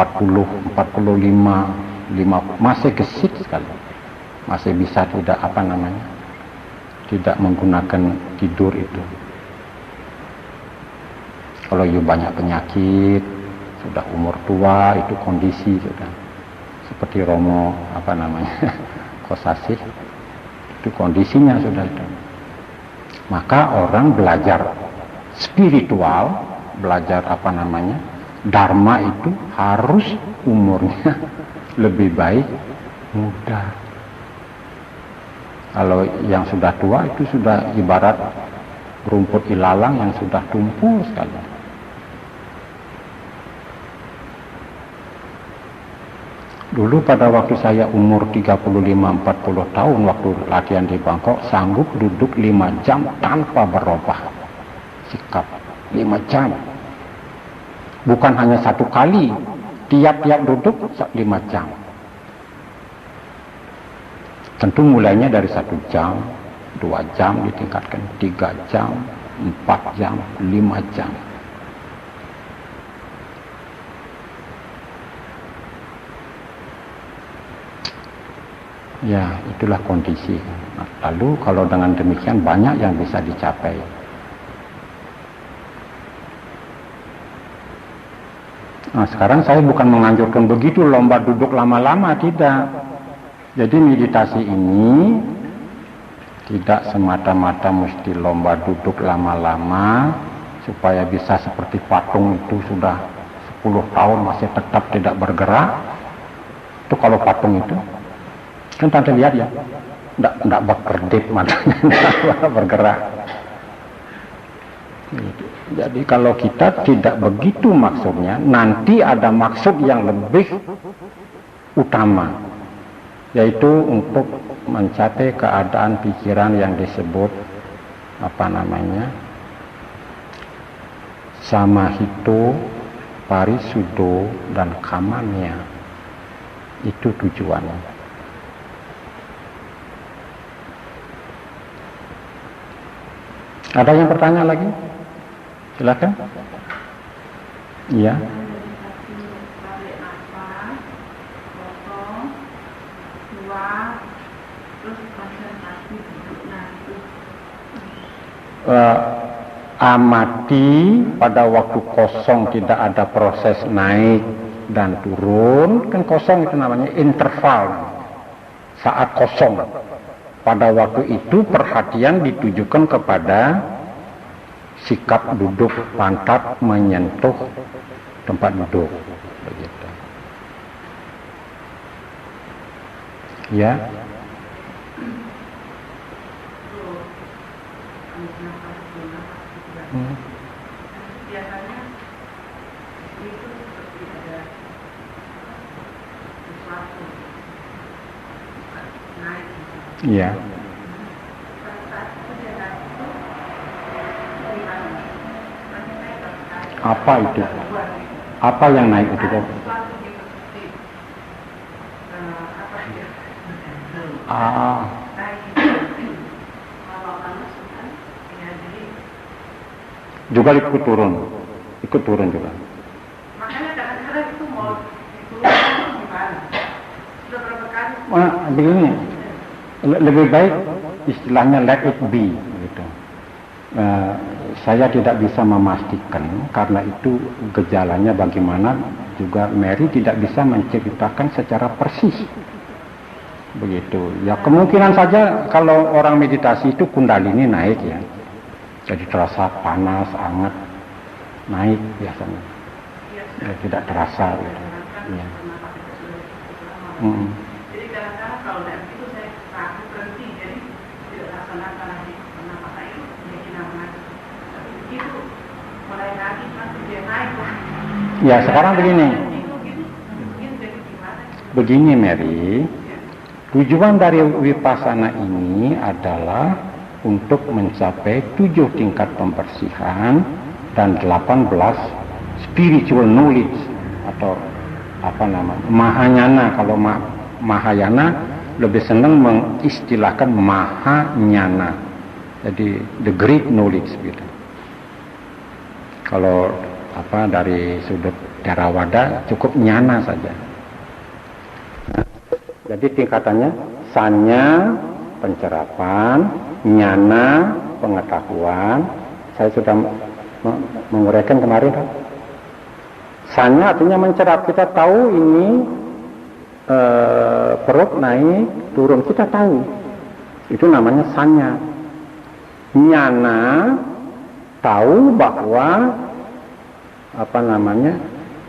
50 masih gesit sekali. Masih bisa tidak menggunakan tidur itu. Kalau banyak penyakit, sudah umur tua, itu kondisi sudah. Seperti Romo Kosasih, itu kondisinya sudah itu. Maka orang belajar spiritual, belajar Dharma itu harus umurnya lebih baik muda. Kalau yang sudah tua itu sudah ibarat rumput ilalang yang sudah tumpul sekali. Dulu pada waktu saya umur 35-40 tahun waktu latihan di Bangkok, sanggup duduk 5 jam tanpa berubah sikap. 5 jam. Bukan hanya satu kali, tiap-tiap duduk 5 jam. Tentu mulainya dari 1 jam, 2 jam ditingkatkan 3 jam, 4 jam, 5 jam. Ya, itulah kondisi. Lalu kalau dengan demikian banyak yang bisa dicapai. Nah, sekarang saya bukan menganjurkan begitu lomba duduk lama-lama, tidak. Jadi meditasi ini tidak semata-mata mesti lomba duduk lama-lama supaya bisa seperti patung itu sudah 10 tahun masih tetap tidak bergerak. Itu kalau patung itu kan tante lihat ya, enggak berkedip matanya, enggak bergerak. Jadi kalau kita tidak begitu maksudnya, nanti ada maksud yang lebih utama, yaitu untuk mencapai keadaan pikiran yang disebut samahito, parisuddho, dan kamanya. Itu tujuannya. Ada yang bertanya lagi? Silakan. Iya. Amati pada waktu kosong, tidak ada proses naik dan turun, kan kosong itu namanya interval, saat kosong. Pada waktu itu perhatian ditujukan kepada sikap duduk, pantat menyentuh tempat duduk, begitu. Ya. Biasanya itu seperti ada sesuatu naik. Iya. Apa itu? Apa yang naik itu? Juga ikut turun juga. Makanya kadang-kadang itu mau diturunkan gimana? Sudah berapa kali? Begini, lebih baik istilahnya let it be, gitu. Saya tidak bisa memastikan karena itu gejalanya bagaimana, juga Mary tidak bisa menceritakan secara persis. Begitu. Ya kemungkinan saja kalau orang meditasi itu kundalini naik ya. Jadi terasa panas, hangat, naik biasanya. Ya, tidak terasa. Gitu. Ya. Jadi kadang-kadang kalau dari itu saya takut berhenti, jadi tidak laksanakan lagi pernapasan itu bikin aman. Tapi begitu mulai lagi nanti dia naik. Ya sekarang begini. Begini Mary, tujuan dari Vipassana ini adalah untuk mencapai 7 tingkat pembersihan dan 18 spiritual knowledge atau Mahayana. Kalau Mahayana lebih senang mengistilahkan Mahanyana, jadi the great knowledge gitu. Kalau dari sudut Theravada cukup nyana saja. Jadi tingkatannya sanya pencerapan, nyana pengetahuan. Saya sudah menguraikan kemarin kan? Sanya artinya mencerap, kita tahu ini perut naik turun, kita tahu, itu namanya sanya. Nyana tahu bahwa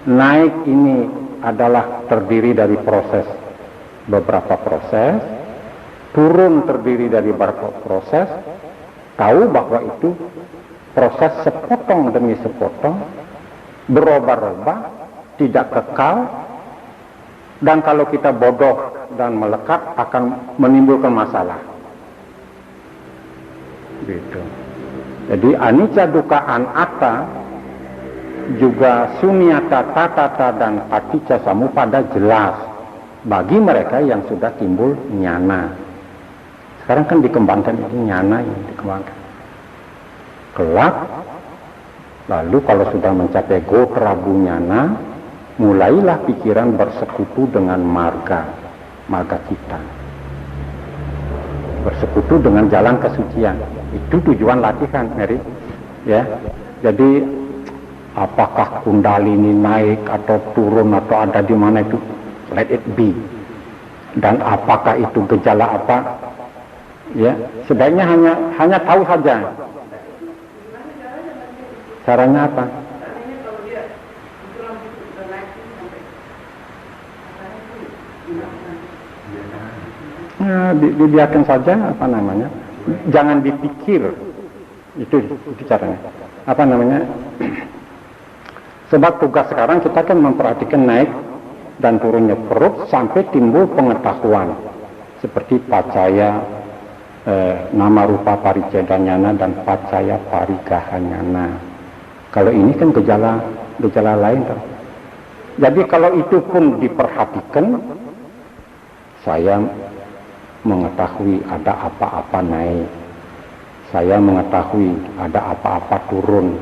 naik ini adalah terdiri dari beberapa proses, turun terdiri dari beberapa proses, tahu bahwa itu proses sepotong demi sepotong, berubah-ubah, tidak kekal, dan kalau kita bodoh dan melekat akan menimbulkan masalah. Gitu. Jadi anicca dukkha anatta juga sunyata, tatata, dan paticca samuppada jelas bagi mereka yang sudah timbul nyana. Sekarang kan dikembangkan ini nyana yang dikembangkan. Kelak, lalu kalau sudah mencapai gotra bunyana, mulailah pikiran bersekutu dengan marga kita. Bersekutu dengan jalan kesucian. Itu tujuan latihan, Mary. Ya. Jadi apakah kundalini naik atau turun atau ada di mana itu, let it be. Dan apakah itu gejala apa? Ya, sebaiknya hanya tahu saja. Caranya apa? Nah, dibiarkan saja, apa namanya? Jangan dipikir. Itu caranya. Apa namanya? Sebab tugas sekarang kita kan memperhatikan naik dan turunnya perut sampai timbul pengetahuan seperti pacaya nama rupa paricedanyana dan pacaya parigahanyana. Kalau ini kan gejala lain. Jadi kalau itu pun diperhatikan, saya mengetahui ada apa-apa naik, saya mengetahui ada apa-apa turun,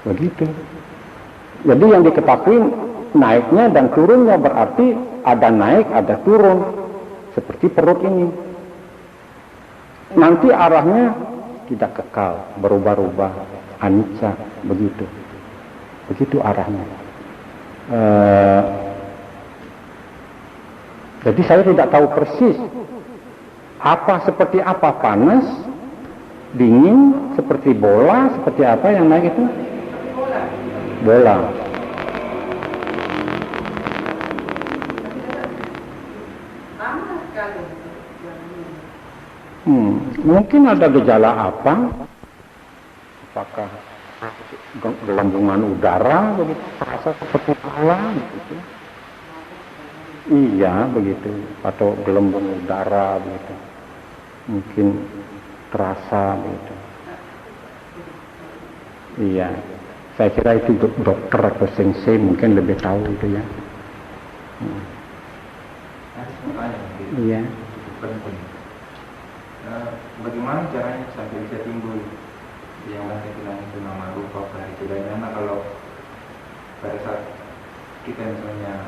begitu. Jadi yang diketahui naiknya dan turunnya berarti ada naik, ada turun, seperti perut ini. Nanti arahnya tidak kekal, berubah-ubah, anicca, begitu. Begitu arahnya. Jadi saya tidak tahu persis seperti apa, panas, dingin, seperti bola, seperti apa yang naik itu? Bola. Mungkin ada gejala apa? Apakah gelembungan udara begitu, terasa seperti bola begitu? Iya begitu, atau gelembung udara begitu, mungkin terasa begitu. Iya, saya kira itu dokter atau sensei mungkin lebih tahu itu ya. Iya. Bagaimana caranya sampai bisa timbul yang tadi bilang itu nama rupa paricedanyana? Kalau pada saat kita misalnya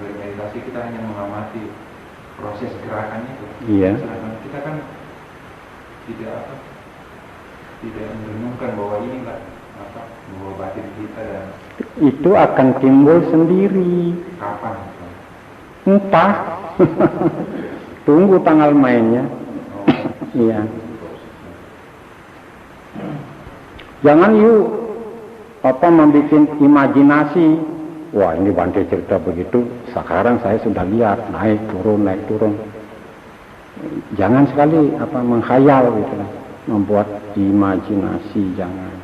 bermeditasi, kita hanya mengamati proses gerakannya itu. Iya. Kita kan tidak merenungkan bahwa inilah bahwa batin kita dan itu akan timbul sendiri. Kapan? Entah. Tunggu tanggal mainnya. Iya. Jangan membuat imajinasi. Wah, ini Bante cerita begitu. Sekarang saya sudah lihat naik turun. Jangan sekali menghayal gitu, membuat imajinasi, jangan.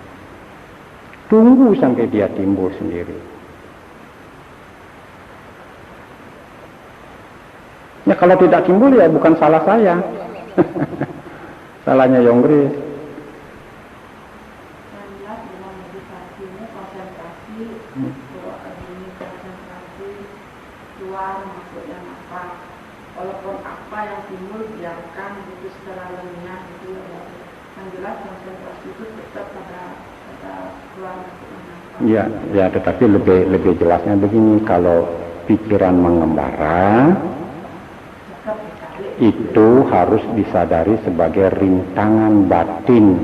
Tunggu sampai dia timbul sendiri. Ya kalau tidak timbul ya bukan salah saya. Salahnya Yonggris. Yang jelas dengan meditasi ini konsentrasi, konsentrasi keluar masuk yang apa. Walaupun apa yang timbul biarkan itu secara lenyap gitu ya. Yang jelas konsentrasi itu tetap pada keluar masuk yang apa. Ya, tetapi lebih jelasnya begini, kalau pikiran mengembara itu harus disadari sebagai rintangan batin,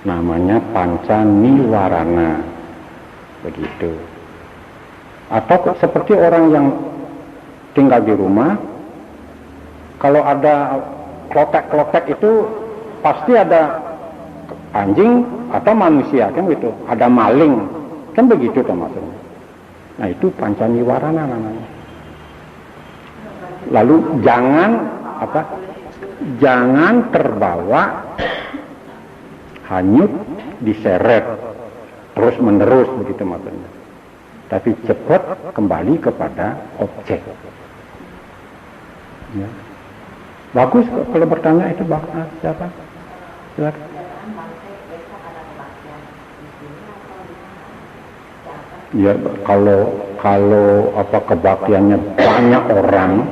namanya panca niwarana, begitu. Atau seperti orang yang tinggal di rumah, kalau ada klotek-klotek itu pasti ada anjing atau manusia kan gitu, ada maling kan begitu maksudnya. Nah itu panca niwarana namanya. Lalu jangan terbawa hanyut, diseret terus menerus begitu maksudnya, tapi cepat kembali kepada objek ya. Bagus kalau bertanya itu siapa? Silakan. Ya kalau apa kebaktiannya banyak orang,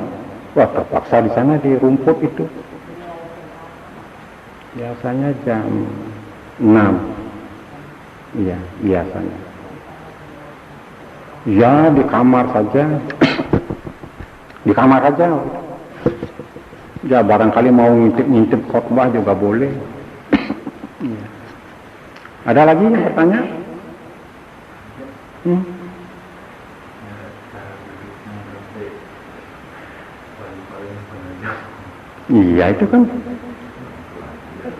wah terpaksa di sana di rumput itu. Biasanya jam 6. Iya, biasanya. Ya di kamar saja. Di kamar aja. Ya barangkali mau ngintip khotbah juga boleh. Iya. Ada lagi yang bertanya? Iya itu kan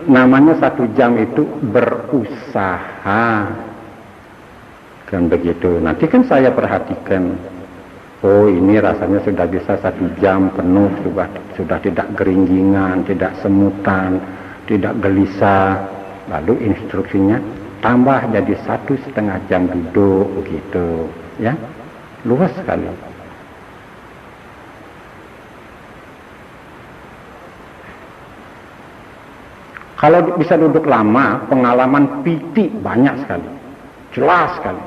namanya 1 jam itu berusaha kan begitu. Nanti kan saya perhatikan, oh ini rasanya sudah bisa 1 jam penuh, sudah tidak geringgingan, tidak semutan, tidak gelisah. Lalu instruksinya tambah jadi 1,5 jam duduk begitu, ya luas sekali. Kalau bisa duduk lama, pengalaman piti banyak sekali, jelas sekali.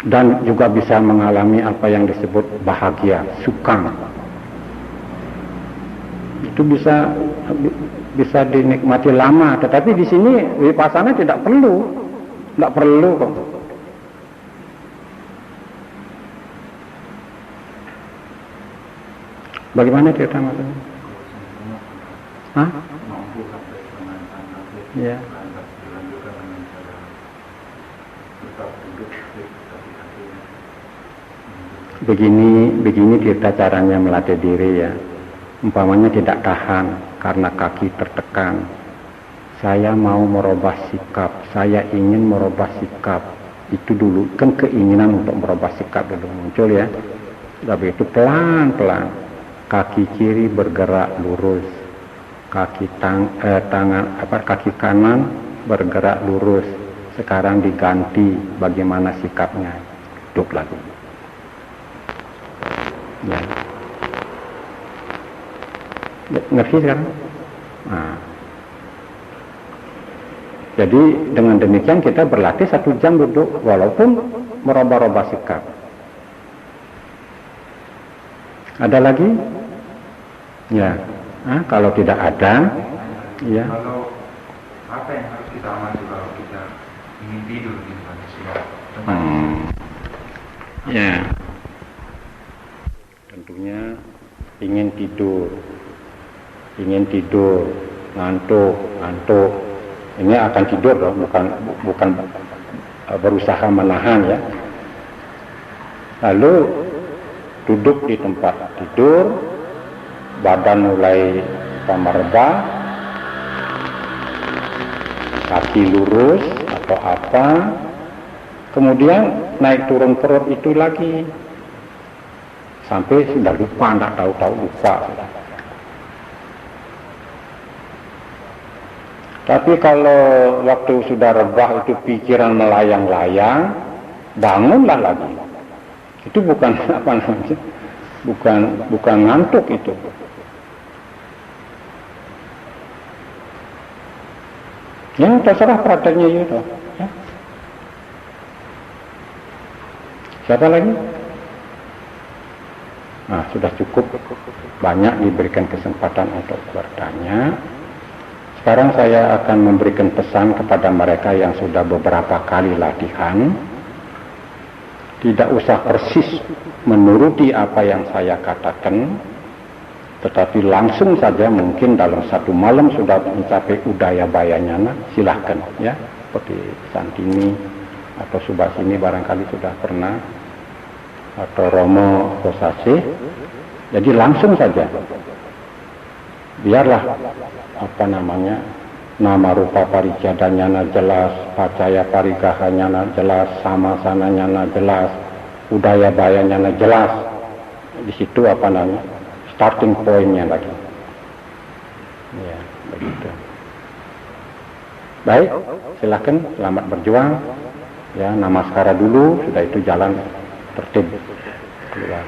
Dan juga bisa mengalami apa yang disebut bahagia, sukang. Itu bisa dinikmati lama, tetapi di sini vipassana tidak perlu kok. Bagaimana cerita maksudnya? Hah? Ya. Begini kita caranya melatih diri ya. Umpamanya tidak tahan karena kaki tertekan. Saya mau merubah sikap, saya ingin merubah sikap. Itu dulu kan keinginan untuk merubah sikap dulu muncul ya. Tapi itu pelan-pelan. Kaki kiri bergerak lurus. Kaki kanan bergerak lurus. Sekarang diganti bagaimana sikapnya. Duduk lagi. Ya. Ngerti sekarang? Nah. Jadi dengan demikian kita berlatih 1 jam duduk walaupun merubah-rubah sikap. Ada lagi? Ya. Nah, kalau tidak ada, ya. Kalau apa yang harus kita amati kalau kita ingin tidur di manusia? Ya. Tentunya ingin tidur, ngantuk. Ini akan tidur loh, bukan berusaha menahan ya. Lalu duduk di tempat tidur, badan mulai rebah, kaki lurus atau apa, kemudian naik turun perut itu lagi sampai sudah lupa, tidak tahu lupa. Tapi kalau waktu sudah rebah itu pikiran melayang-layang, bangunlah lagi. Itu bukan apa namanya, bukan ngantuk itu. Ya terserah prakteknya itu. Ya. Siapa lagi? Nah sudah cukup banyak diberikan kesempatan untuk bertanya. Sekarang saya akan memberikan pesan kepada mereka yang sudah beberapa kali latihan. Tidak usah persis menuruti apa yang saya katakan, tetapi langsung saja mungkin dalam 1 malam sudah mencapai Udayabaya Nyana, silahkan ya. Seperti Santini atau Subasini barangkali sudah pernah, atau Romo Kosase. Jadi langsung saja. Biarlah nama rupa parijada nyana jelas, pacaya parigaha nyana jelas, samasana nyana jelas, Udayabaya nyana jelas. Di situ starting point-nya lagi. Ya, begitu. Baik, silakan, selamat berjuang. Ya, namaskara dulu, sudah itu jalan tertib keluar.